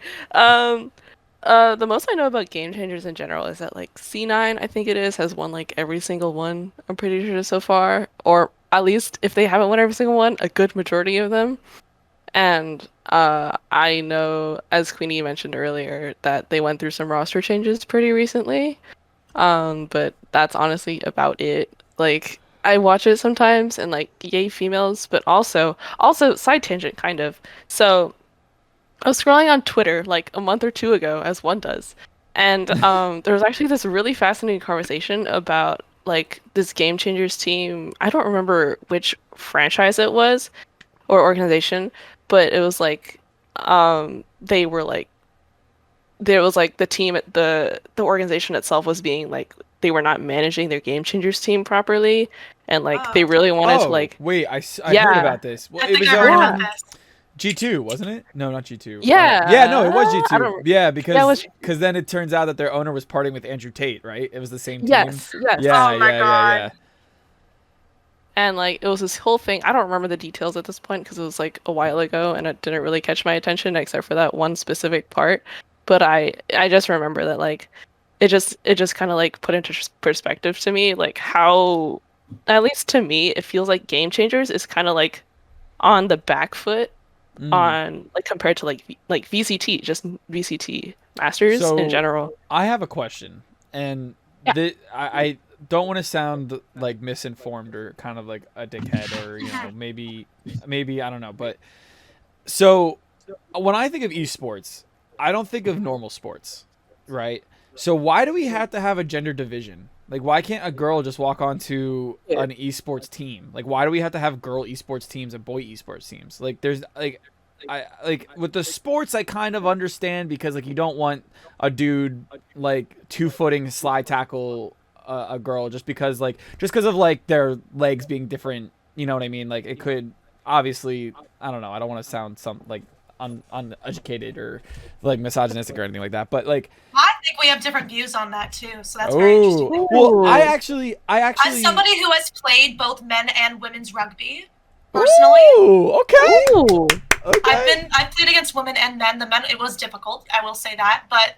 the most I know about Game Changers in general is that like C9, I think it is, has won like every single one, I'm pretty sure so far, or at least if they haven't won every single one, a good majority of them. And I know, as Queenie mentioned earlier, that they went through some roster changes pretty recently. But that's honestly about it. like I watch it sometimes and like yay females, but also side tangent kind of. So I was scrolling on Twitter like a month or two ago, as one does, and there was actually this really fascinating conversation about like this Game Changers team. I don't remember which franchise it was or organization, but it was like they were like there was like the team the organization itself was being like they were not managing their Game Changers team properly, and like they really wanted to like wait, I heard about this. Well, I think I heard about this. G2, wasn't it? No, not G2. Yeah. Yeah, no, it was G2. I don't- Yeah, Yeah, it was because then it turns out that their owner was partying with Andrew Tate, right? It was the same team. Yes. Yeah, Oh my God. yeah. And like it was this whole thing. I don't remember the details at this point because it was like a while ago and it didn't really catch my attention except for that one specific part. But I just remember that like it just kind of like put into perspective to me like how, at least to me, it feels like Game Changers is kind of like on the back foot on like compared to like VCT, just VCT Masters in general. I have a question, and I don't want to sound like misinformed or kind of like a dickhead or maybe I don't know, but so when I think of esports, I don't think of normal sports, right? So why do we have to have a gender division? Like, why can't a girl just walk onto an esports team? Like, why do we have to have girl esports teams and boy esports teams? Like, there's I with the sports, I kind of understand because like you don't want a dude like 2-footing slide tackle a girl just because of like their legs being different. You know what I mean? Like, it could obviously, I don't know. I don't want to sound like uneducated or like misogynistic or anything like that, but like I think we have different views on that too, so that's very interesting. Well, I actually as somebody who has played both men and women's rugby personally. Okay. I've played against women and men. The men, it was difficult, I will say that, but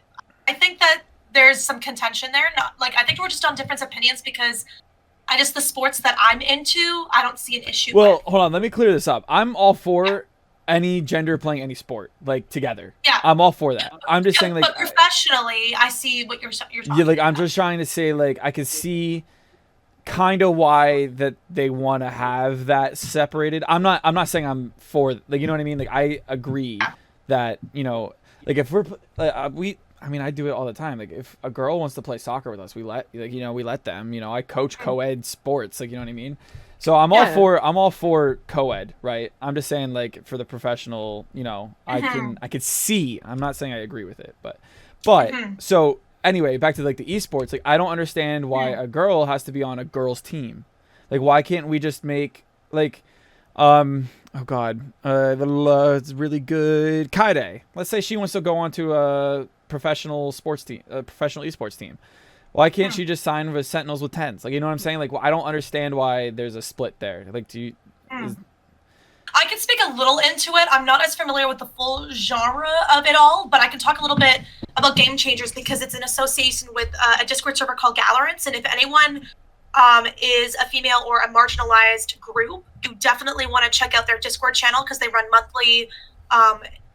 I think that there's some contention there. Not like, I think we're just on different opinions because the sports that I'm into, I don't see an issue with. Hold on, let me clear this up. I'm all for any gender playing any sport, like, together. Yeah. I'm all for that. I'm just saying, like, but professionally, I see what you're talking like, about. I'm just trying to say, like, I could see kind of why that they want to have that separated. I'm not saying I'm for, like, you know what I mean? Like, I agree that, like, if we're I mean, I do it all the time. Like, if a girl wants to play soccer with us, we let them. I coach co-ed sports, like, you know what I mean? So I'm all for co-ed, right? I'm just saying, like, for the professional, I could see. I'm not saying I agree with it, but so anyway, back to like the esports. Like, I don't understand why a girl has to be on a girls' team. Like, why can't we just make like, oh god, it's really good Kaide. Let's say she wants to go on to a professional sports team, a professional esports team. Why can't she just sign with Sentinels with 10s? Like, you know what I'm saying? Like, I don't understand why there's a split there. Like, I can speak a little into it. I'm not as familiar with the full genre of it all, but I can talk a little bit about Game Changers because it's in association with a Discord server called Galorants. And if anyone is a female or a marginalized group, you definitely want to check out their Discord channel because they run monthly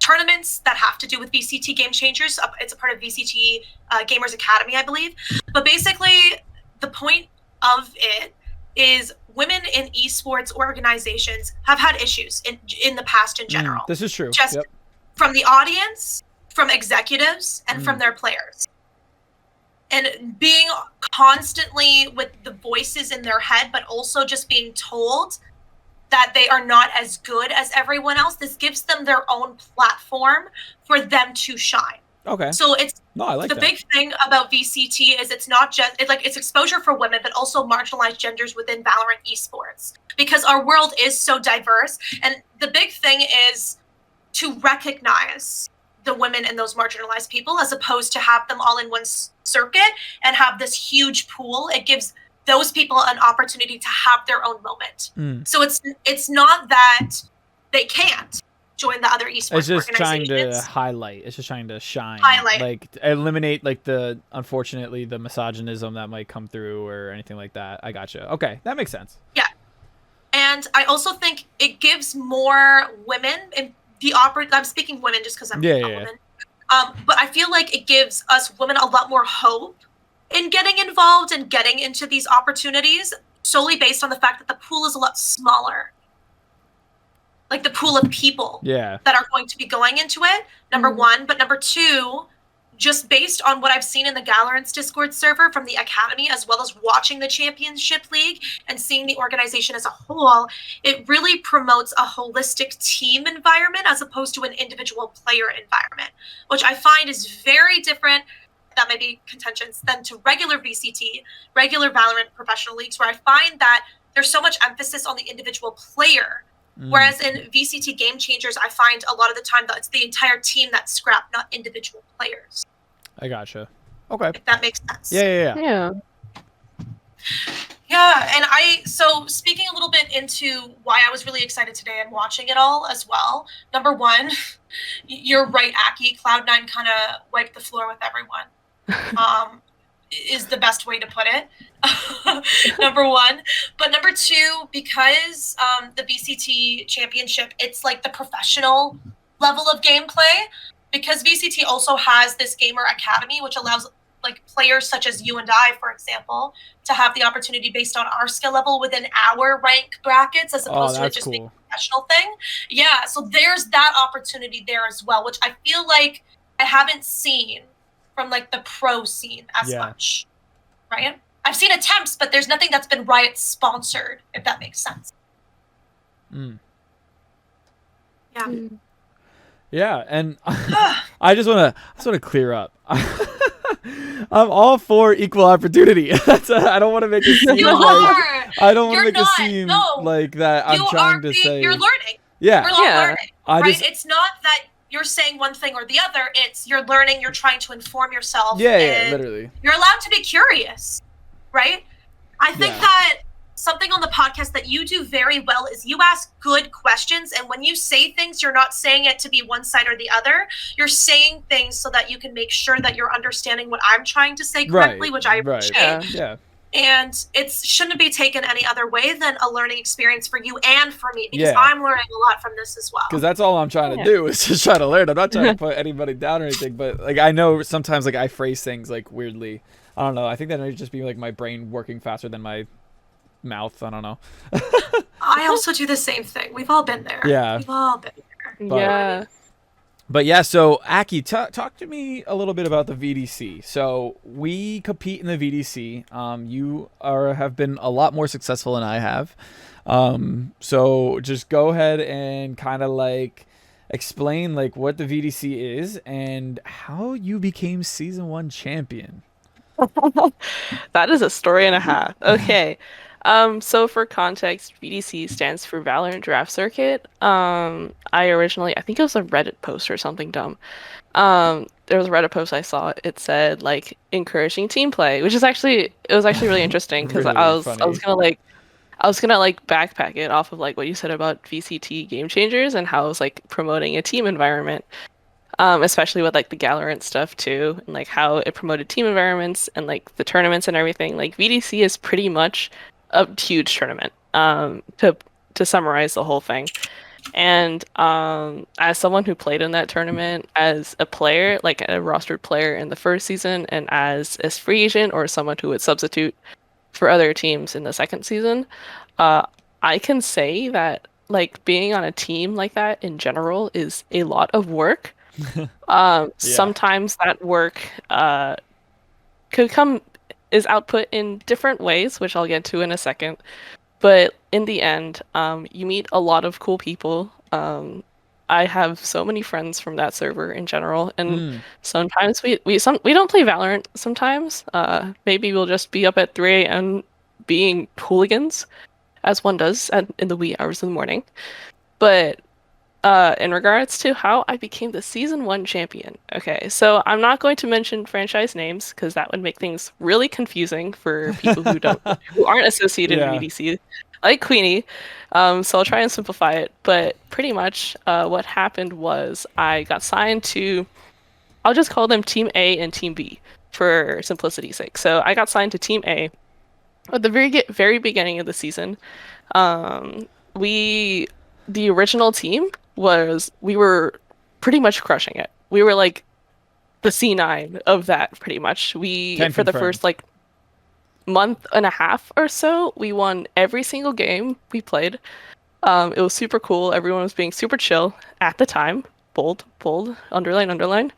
tournaments that have to do with VCT Game Changers. It's a part of VCT Gamers Academy, I believe. But basically, the point of it is women in esports organizations have had issues in the past in general. This is true. Just from the audience, from executives, and from their players. And being constantly with the voices in their head, but also just being told that they are not as good as everyone else. This gives them their own platform for them to shine. Okay. So it's I like the that. big thing about VCT is it's not just it's exposure for women, but also marginalized genders within Valorant esports because our world is so diverse. And the big thing is to recognize the women and those marginalized people as opposed to have them all in one circuit and have this huge pool. It gives those people an opportunity to have their own moment. So it's not that they can't join the other esports. It's just trying organizations. to highlight. It's just trying to shine. Highlight. Like, eliminate like the misogynism that might come through or anything like that. I gotcha. Okay, that makes sense. Yeah, and I also think it gives more women in the I'm speaking women just because I'm a woman. But I feel like it gives us women a lot more hope in getting involved and getting into these opportunities solely based on the fact that the pool is a lot smaller. Like the pool of people that are going to be going into it, number one. But number two, just based on what I've seen in the Galorant's Discord server from the Academy, as well as watching the Championship League and seeing the organization as a whole, it really promotes a holistic team environment as opposed to an individual player environment, which I find is very different, that may be contentious, than to regular VCT, regular Valorant professional leagues, where I find that there's so much emphasis on the individual player. Whereas in VCT Game Changers, I find a lot of the time that it's the entire team that's scrapped, not individual players. I gotcha. Okay. If that makes sense. Yeah. Yeah, and so speaking a little bit into why I was really excited today and watching it all as well. Number one, you're right, Ackyy. Cloud9 kind of wiped the floor with everyone. Is the best way to put it. Number one. But number two, because the VCT Championship, it's like the professional level of gameplay, because VCT also has this gamer academy, which allows like players such as you and I, for example, to have the opportunity based on our skill level within our rank brackets, as opposed to it just being a professional thing. Yeah, so there's that opportunity there as well, which I feel like I haven't seen from like the pro scene as much, right? I've seen attempts, but there's nothing that's been Riot sponsored, if that makes sense. Yeah, and I just want to clear up. I'm all for equal opportunity. I don't want to make it seem I don't want to make it seem like that I'm trying to say you're learning. Yeah. We're all learning. Right? It's not that you're saying one thing or the other. It's you're learning, you're trying to inform yourself. Yeah, literally. You're allowed to be curious, right? I think that something on the podcast that you do very well is you ask good questions, and when you say things, you're not saying it to be one side or the other. You're saying things so that you can make sure that you're understanding what I'm trying to say correctly, which I appreciate. Yeah. And it shouldn't be taken any other way than a learning experience for you and for me, because I'm learning a lot from this as well. Because that's all I'm trying to do is just try to learn. I'm not trying to put anybody down or anything, but like I know sometimes like I phrase things like weirdly. I don't know. I think that might just be like my brain working faster than my mouth. I don't know. I also do the same thing. We've all been there. Yeah. We've all been there. But yeah, so Ackyy, talk to me a little bit about the VDC. So we compete in the VDC. You have been a lot more successful than I have. So just go ahead and kind of like explain like what the VDC is and how you became Season 1 champion. That is a story and a half. Okay. So for context, VDC stands for Valorant Draft Circuit. I think it was a Reddit post or something dumb. There was a Reddit post I saw. It said like encouraging team play, which is actually really interesting because really I was gonna backpack it off of like what you said about VCT Game Changers and how it was like promoting a team environment. Especially with like the Galorant stuff too, and like how it promoted team environments and like the tournaments and everything. Like VDC is pretty much a huge tournament. To summarize the whole thing, and as someone who played in that tournament as a player, like a rostered player in the first season, and as a free agent or someone who would substitute for other teams in the second season, I can say that like being on a team like that in general is a lot of work. Sometimes that work is output in different ways, which I'll get to in a second. But in the end, you meet a lot of cool people. I have so many friends from that server in general, and sometimes we don't play Valorant. Sometimes maybe we'll just be up at 3 a.m. being hooligans, as one does in the wee hours of the morning. But in regards to how I became the Season 1 champion. Okay, so I'm not going to mention franchise names because that would make things really confusing for people who aren't associated in VDC, like Queenie. So I'll try and simplify it. But pretty much what happened was I got signed to, I'll just call them Team A and Team B for simplicity's sake. So I got signed to Team A at the very beginning of the season. The original team we were pretty much crushing it. We were like the C9 of that pretty much. For the first like month and a half or so, we won every single game we played. It was super cool. Everyone was being super chill at the time. Bold, bold, underline, underline.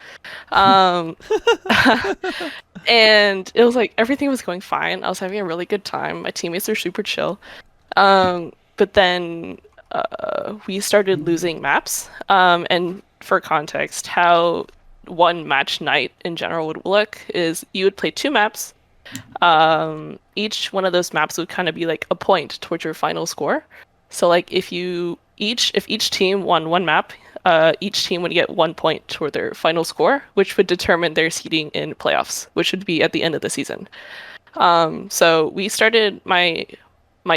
Um, and it was like everything was going fine. I was having a really good time. My teammates are super chill. But then we started losing maps. And for context, how one match night in general would look is you would play 2 maps. Each one of those maps would kind of be like a point towards your final score. So like if each team won 1 map, each team would get 1 point toward their final score, which would determine their seeding in playoffs, which would be at the end of the season. So we started my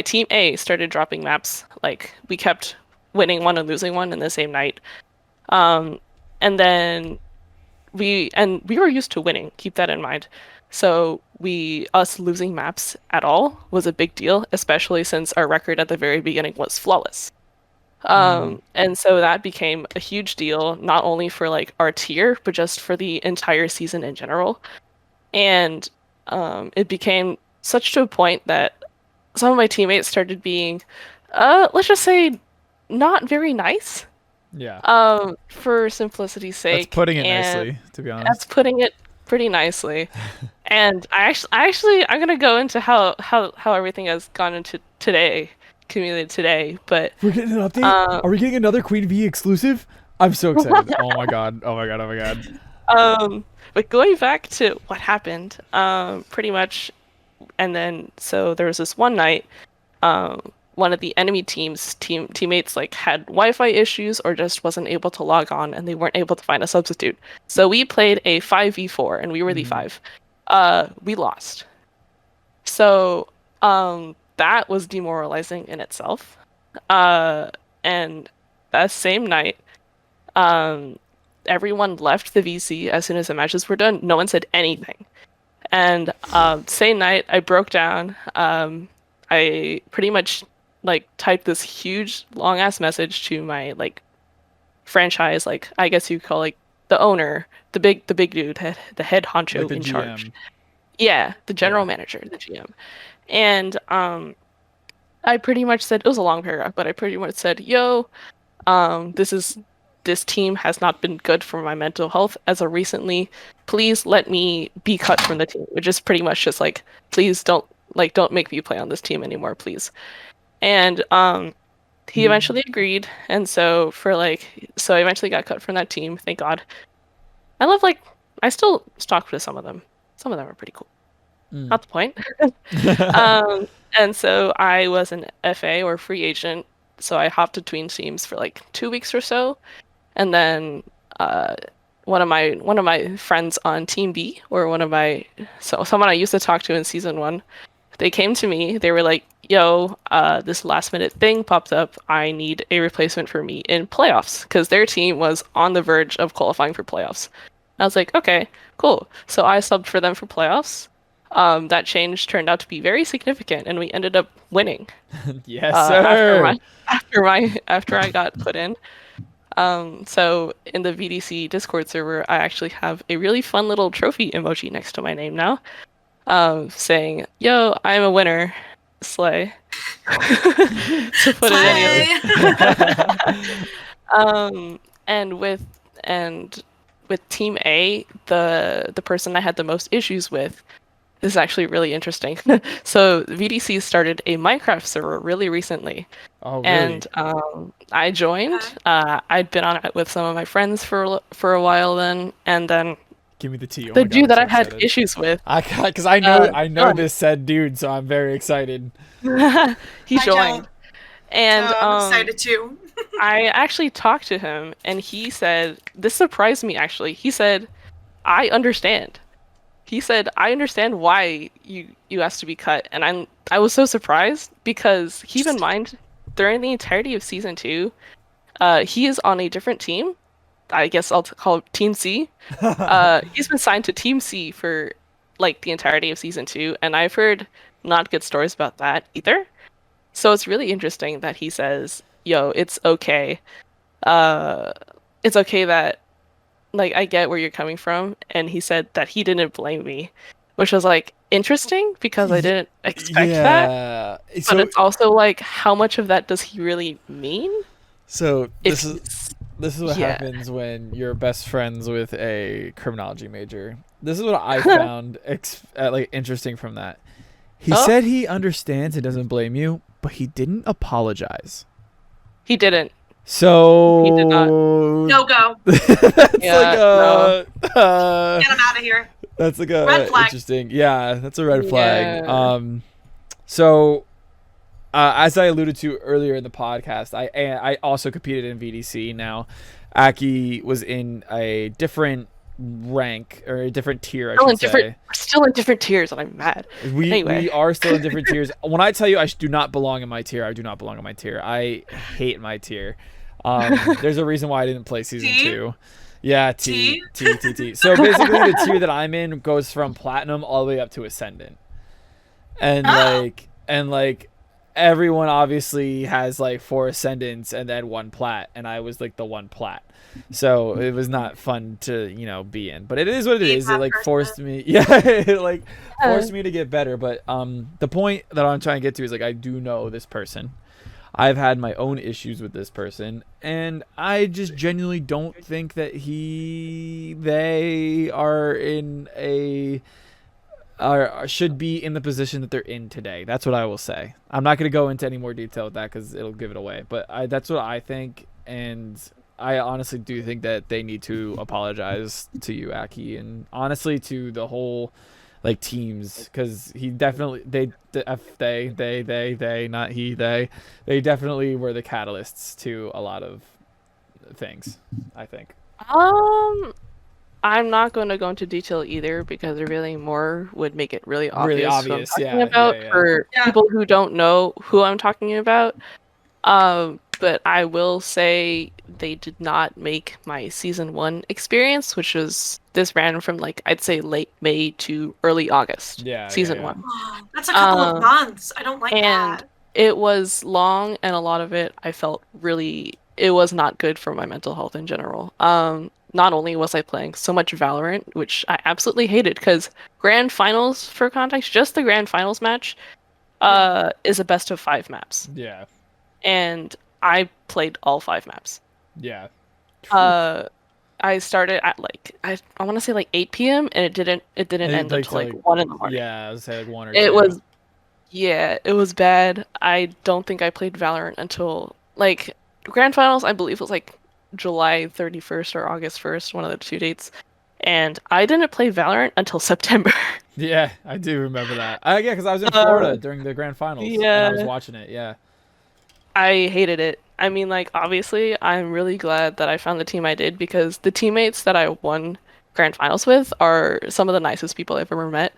team A started dropping maps. Like we kept winning one and losing one in the same night. And then we were used to winning, keep that in mind. So us losing maps at all was a big deal, especially since our record at the very beginning was flawless. And so that became a huge deal, not only for like our tier, but just for the entire season in general. And it became such to a point that some of my teammates started being, let's just say, not very nice. Yeah. For simplicity's sake. That's putting it nicely, to be honest. That's putting it pretty nicely. And I'm gonna go into how everything has gone into today, community today. But we're getting an update. Are we getting another QueenVee exclusive? I'm so excited. Oh my god. Oh my god. Oh my god. But going back to what happened, pretty much, and then so there was this one night, one of the enemy teammates like had Wi-Fi issues or just wasn't able to log on, and they weren't able to find a substitute. So we played a 5v4, and we were the 5. We lost. So that was demoralizing in itself. And that same night, everyone left the VC as soon as the matches were done. No one said anything. And same night, I broke down. I pretty much like typed this huge long ass message to my like franchise, like I guess you call like the owner, the big dude, the head honcho like the in GM. charge. Yeah, the general manager, the GM. And I pretty much said, it was a long paragraph, but I pretty much said, yo, this team has not been good for my mental health as of recently. Please let me be cut from the team, which is pretty much just like, please don't make me play on this team anymore, please. And he eventually agreed, and so I eventually got cut from that team, thank God. I still talk with some of them. Some of them are pretty cool. Not the point. And so I was an FA or free agent, so I hopped between teams for like 2 weeks or so. And then one of my friends on Team B, or someone I used to talk to in season 1, they came to me. They were like, yo, this last minute thing popped up. I need a replacement for me in playoffs, because their team was on the verge of qualifying for playoffs. I was like, okay, cool. So I subbed for them for playoffs. That change turned out to be very significant, and we ended up winning. Yes, sir. After I got put in. So in the VDC Discord server, I actually have a really fun little trophy emoji next to my name now, saying, "Yo, I'm a winner, slay." To put it any and with Team A, the person I had the most issues with. This is actually really interesting. So VDC started a Minecraft server really recently. Oh, really? And I joined. I'd been on it with some of my friends for a while then, and then give me the tea. The dude that I had issues with. Because I know this said dude, so I'm very excited. He joined. And I'm excited too. I actually talked to him, and he said, this surprised me actually. He said, I understand. He said, I understand why you asked to be cut. And I was so surprised, because keep in mind, during the entirety of Season 2, he is on a different team. I guess I'll call it Team C. He's been signed to Team C for like the entirety of Season 2, and I've heard not good stories about that either. So it's really interesting that he says, yo, it's okay. It's okay that, like, I get where you're coming from. And he said that he didn't blame me. which was like interesting because I didn't expect that. But So it's also like, how much of that does he really mean? So If this is what yeah. happens when you're best friends with a criminology major. This is what I found like interesting from that. He said he understands and doesn't blame you, but he didn't apologize. He didn't. So He did not. No go. That's Yeah, like a Get him out of here. that's like a Red flag. interesting. Yeah, that's a red flag. Yeah. So as I alluded to earlier in the podcast, I also competed in VDC. Now, Ackyy was in a different rank or a different tier, I should say. We're still in different tiers, and I'm mad. We are still in different tiers. When I tell you I do not belong in my tier, I do not belong in my tier. I hate my tier. There's a reason why I didn't play season 2. Yeah, T. So basically, the tier that I'm in goes from platinum all the way up to ascendant, and like everyone obviously has like 4 ascendants and then 1 plat, and I was like the 1 plat. So it was not fun to be in, but it is what it is. It like forced me, it like forced me to get better. But the point that I'm trying to get to is like, I do know this person. I've had my own issues with this person, and I just genuinely don't think that they are in should be in the position that they're in today. That's what I will say. I'm not going to go into any more detail with that because it'll give it away. But that's what I think, and I honestly do think that they need to apologize to you, Ackyy, and honestly to the whole like teams, because he definitely they definitely were the catalysts to a lot of things, I think. I'm not going to go into detail either because revealing more would make it really obvious. Really obvious, who I'm talking about for people who don't know who I'm talking about. But I will say they did not make my season 1 experience, which was this ran from like I'd say late May to early August. Season 1. Oh, that's a couple of months. I don't like that. It was long, and a lot of it I felt really it was not good for my mental health in general. Not only was I playing so much Valorant, which I absolutely hated, because Grand Finals, for context, just the Grand Finals match is a best of 5 maps. Yeah. And I played all 5 maps. Yeah. I started at like I want to say like 8 p.m. and it didn't end until like 1 in the morning. Yeah, I was saying like 1 or 2. It was bad. I don't think I played Valorant until like Grand Finals, I believe it was like July 31st or August 1st, one of the 2 dates. And I didn't play Valorant until September. Yeah, I do remember that. Yeah, because I was in Florida during the Grand Finals. Yeah. And I was watching it, yeah. I hated it. I mean, like, obviously, I'm really glad that I found the team I did, because the teammates that I won Grand Finals with are some of the nicest people I've ever met.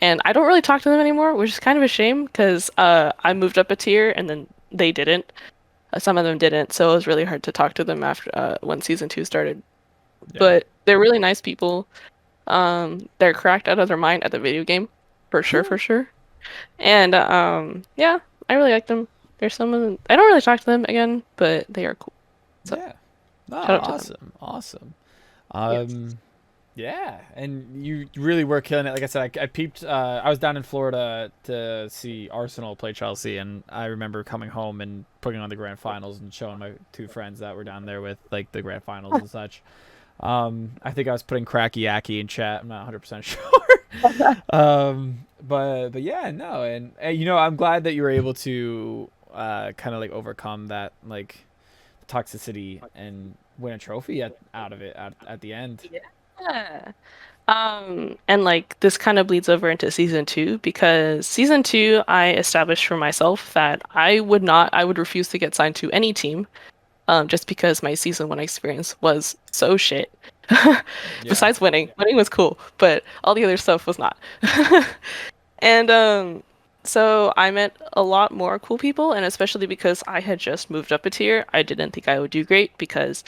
And I don't really talk to them anymore, which is kind of a shame, because I moved up a tier and then they didn't. Some of them didn't, so it was really hard to talk to them after when season 2 started. Yeah. But they're really nice people. They're cracked out of their mind at the video game, for sure. And yeah, I really like them. There's some of them I don't really talk to them again, but they are cool. So, yeah, no, awesome. Yeah, and you really were killing it. Like I said, I peeped. I was down in Florida to see Arsenal play Chelsea, and I remember coming home and putting on the Grand Finals and showing my 2 friends that were down there with like the Grand Finals and such. I think I was putting Cracky Ackyy in chat. I'm not 100% sure. But yeah, no, and I'm glad that you were able to kind of like overcome that like toxicity and win a trophy out of it at the end. Yeah. And like this kind of bleeds over into season 2, because season 2 I established for myself that I would refuse to get signed to any team, just because my season 1 experience was so shit. Besides winning was cool, but all the other stuff was not. And so I met a lot more cool people, and especially because I had just moved up a tier, I didn't think I would do great, because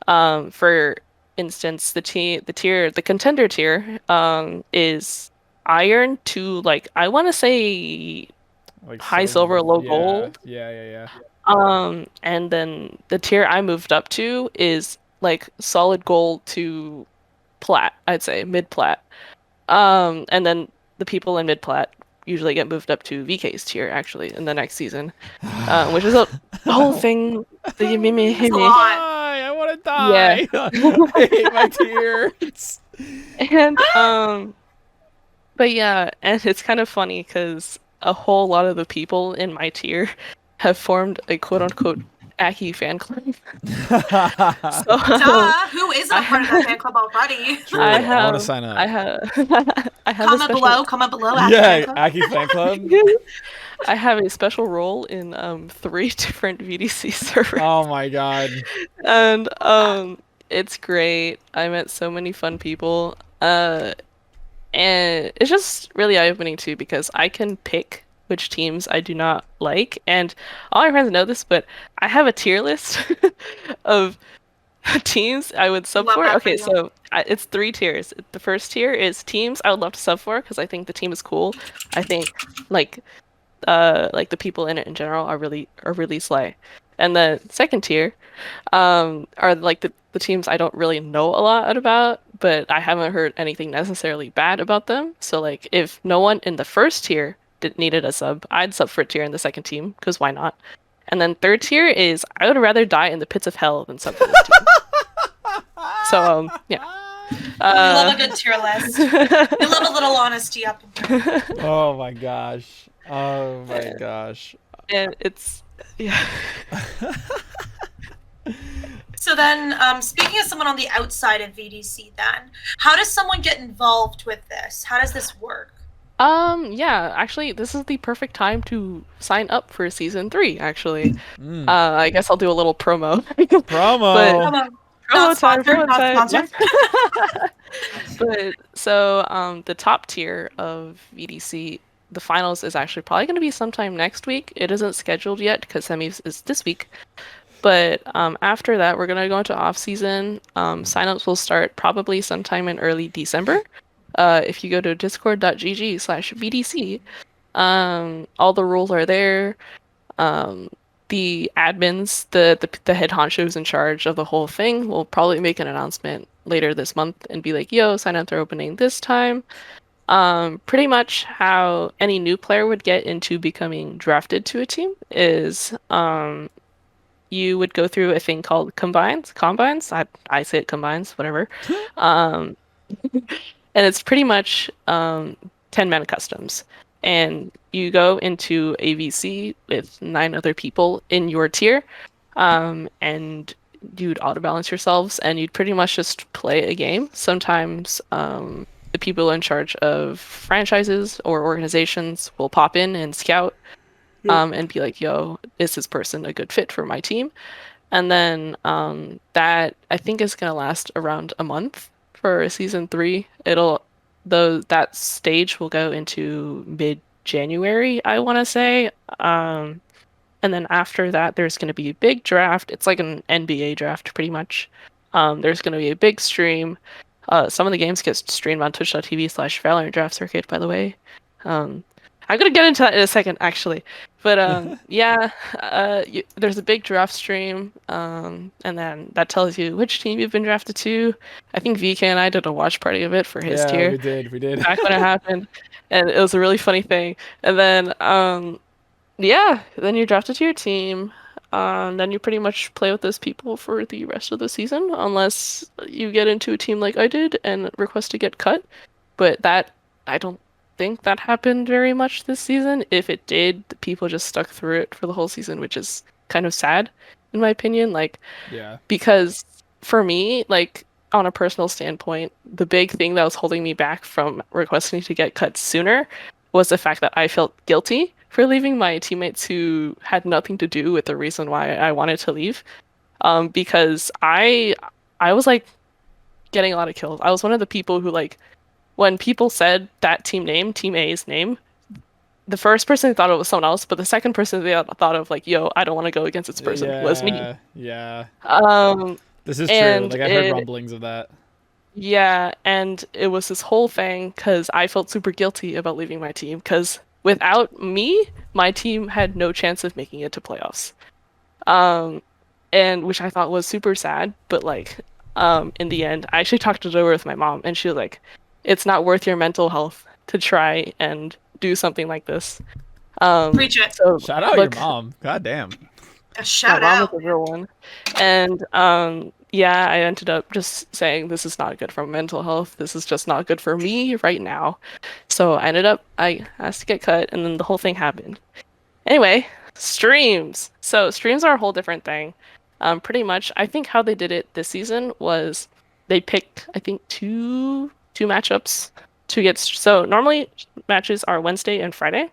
for instance, the contender tier is iron to like I want to say like high silver, low gold. Yeah. And then the tier I moved up to is like solid gold to plat, I'd say mid plat. And then the people in mid plat usually get moved up to VeeKay's tier actually in the next season, which is a whole thing that you made me hate me. I want to die. Yeah. I hate my tears. And but yeah, and it's kind of funny because a whole lot of the people in my tier have formed a quote-unquote Ackyy fan club. So, who isn't a part of that fan club already? True, I want to sign up. I have comment below, Ackyy yeah, fan club. Ackyy fan club. I have a special role in 3 different VDC servers. Oh my god. And it's great. I met so many fun people. And it's just really eye-opening too because I can pick which teams I do not like, and all my friends know this, but I have a tier list of teams I would sub for. Okay, so it's 3 tiers. The first tier is teams I would love to sub for because I think the team is cool. I think like the people in it in general are really slay. And the second tier are like the teams I don't really know a lot about, but I haven't heard anything necessarily bad about them. So like if no one in the first tier needed a sub, I'd sub for a tier in the second team because why not? And then third tier is I would rather die in the pits of hell than sub for this team. So yeah. We love a good tier list. We love a little honesty up in here. Oh my gosh. Oh my gosh. And it's yeah. So then, speaking of someone on the outside of VDC then, how does someone get involved with this? How does this work? Yeah, actually, this is the perfect time to sign up for season 3, actually. I guess I'll do a little promo. Promo! Promo time. But, so, the top tier of VDC, the finals is actually probably going to be sometime next week. It isn't scheduled yet because semis is this week. But after that, we're going to go into off-season. Signups will start probably sometime in early December. If you go to discord.gg/VDC, all the rules are there. The admins, the head honchos in charge of the whole thing will probably make an announcement later this month and be like, yo, signups are opening this time. Pretty much how any new player would get into becoming drafted to a team is you would go through a thing called combines. I say it combines, whatever. And it's pretty much 10-man customs. And you go into a VC with 9 other people in your tier, and you'd auto-balance yourselves, and you'd pretty much just play a game. Sometimes the people in charge of franchises or organizations will pop in and scout and be like, yo, is this person a good fit for my team? And then that, I think, is going to last around a month. For season 3, that stage will go into mid-January, I want to say. And then after that, there's going to be a big draft. It's like an NBA draft, pretty much. There's going to be a big stream. Some of the games get streamed on twitch.tv/Valorant Draft Circuit, by the way. I'm going to get into that in a second, actually. But yeah, there's a big draft stream, and then that tells you which team you've been drafted to. I think VeeKay and I did a watch party of it for his tier. We did. Back when it happened, and it was a really funny thing. And then, yeah, then you're drafted to your team. Then you pretty much play with those people for the rest of the season, unless you get into a team like I did and request to get cut. But that, I don't think that happened very much this season. If it did, the people just stuck through it for the whole season, which is kind of sad, in my opinion. Because for me, on a personal standpoint, the big thing that was holding me back from requesting to get cut sooner was the fact that I felt guilty for leaving my teammates who had nothing to do with the reason why I wanted to leave. Because I was getting a lot of kills. I was one of the people who when people said that team A's name, the first person thought it was someone else, but the second person they thought of yo, I don't want to go against this person was me. Yeah. This is true. I heard rumblings of that. Yeah, and it was this whole thing because I felt super guilty about leaving my team because without me, my team had no chance of making it to playoffs. And which I thought was super sad, but in the end, I actually talked it over with my mom, and she was like, it's not worth your mental health to try and do something like this. Preach it. So shout out your mom. God damn. A shout out. Was a real one. And yeah, I ended up just saying this is not good for mental health. This is just not good for me right now. So I asked to get cut, and then the whole thing happened. Anyway, streams. So streams are a whole different thing. Pretty much, I think how they did it this season was they picked, I think, two matchups to get. So normally matches are Wednesday and Friday,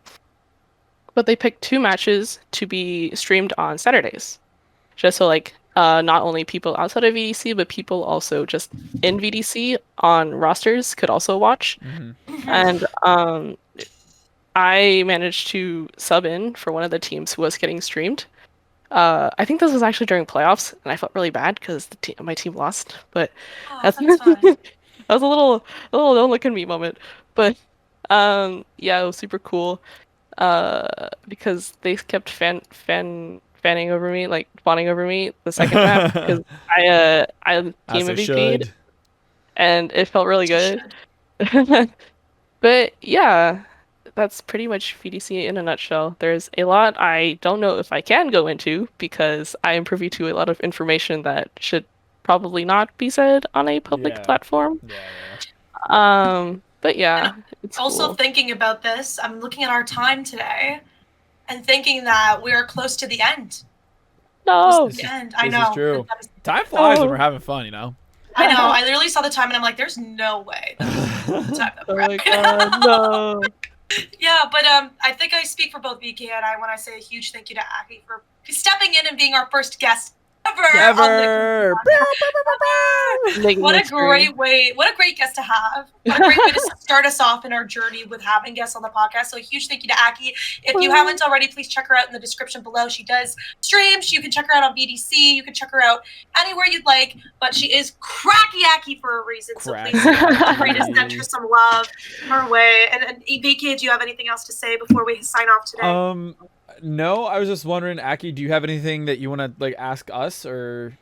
but they picked 2 matches to be streamed on Saturdays, just so like not only people outside of VDC, but people also just in VDC on rosters could also watch. Mm-hmm. And I managed to sub in for one of the teams who was getting streamed. I think this was actually during playoffs, and I felt really bad because my team lost. But that's that was a little don't look at me moment. But yeah, it was super cool because they kept fanning over me, like fawning over me the second map because I team MVP'd, and it felt really good. But yeah, that's pretty much VDC in a nutshell. There's a lot I don't know if I can go into because I am privy to a lot of information that should probably not be said on a public platform. But yeah, it's also cool. Thinking about this, I'm looking at our time today and thinking that we are close to the end. No, the end. I know. This is true. Time flies when we're having fun, you know. I know. I literally saw the time and I'm like, there's no way. The time that we're my God, no. Yeah, but I think I speak for both VeeKay and I when I say a huge thank you to Ackyy for stepping in and being our first guest ever. What a great way! What a great guest to have! What a great way to start us off in our journey with having guests on the podcast. So a huge thank you to Ackyy. If you haven't already, please check her out in the description below. She does streams. You can check her out on VDC. You can check her out anywhere you'd like. But she is cracky Ackyy for a reason. So please feel free to send her some love her way. And VeeKay, do you have anything else to say before we sign off today? No, I was just wondering, Ackyy, do you have anything that you want to like ask us, or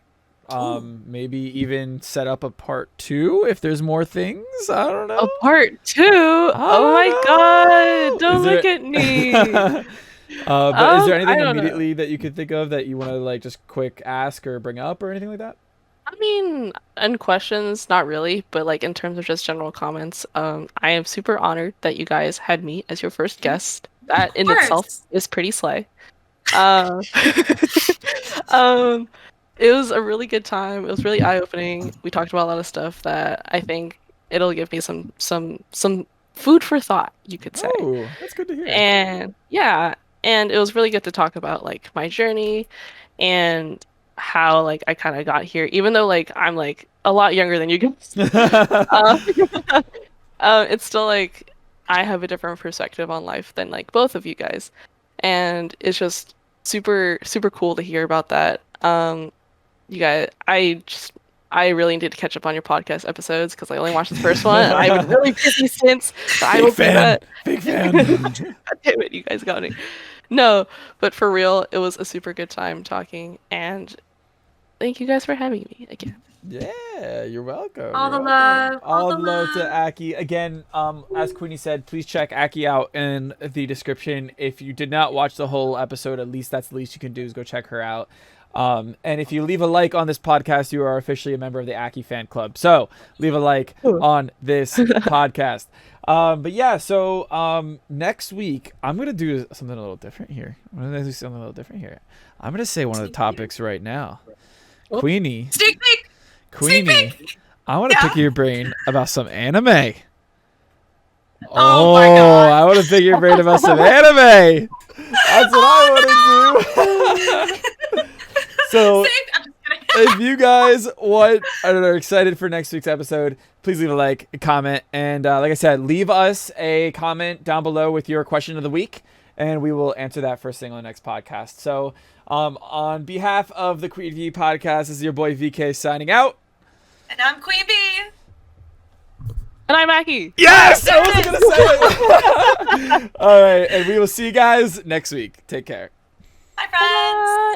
maybe even set up a part 2 if there's more things? I don't know. A part 2? Oh my God! Don't look at me. But is there anything immediately that you could think of that you want to like just quick ask or bring up or anything like that? I mean, and questions, not really, but like in terms of just general comments, I am super honored that you guys had me as your first guest. That in itself is pretty slay. It was a really good time. It was really eye-opening. We talked about a lot of stuff that I think it'll give me some food for thought, you could say. Oh, that's good to hear. And yeah, and it was really good to talk about like my journey and how like I kind of got here, even though like I'm like a lot younger than you guys. It's still like I have a different perspective on life than like both of you guys, and it's just super cool to hear about that. You guys, I really need to catch up on your podcast episodes because I only watched the first one and I've been really busy since. So I will do that. Big fan. God damn it, you guys got me. No, but for real, it was a super good time talking, and thank you guys for having me again. Yeah, you're welcome. All the love. All the love to Ackyy. Again, as Queenie said, please check Ackyy out in the description. If you did not watch the whole episode, at least that's the least you can do is go check her out. And if you leave a like on this podcast, you are officially a member of the Ackyy fan club. So leave a like on this podcast. But yeah, so next week I'm gonna do something a little different here. I'm gonna say one of the topics right now. Queenie. Sneak peek. Queenie, I want to pick your brain about some anime. Oh my God. I want to pick your brain about some anime. That's what I want to do. So, if you guys are excited for next week's episode, please leave a like, a comment, and like I said, leave us a comment down below with your question of the week, and we will answer that first thing on the next podcast. So, on behalf of the QueenVee podcast, this is your boy VeeKay signing out. And I'm QueenVee. And I'm Ackyy. Yes! I wasn't going to say it. All right, and we will see you guys next week. Take care. Bye, friends. Bye.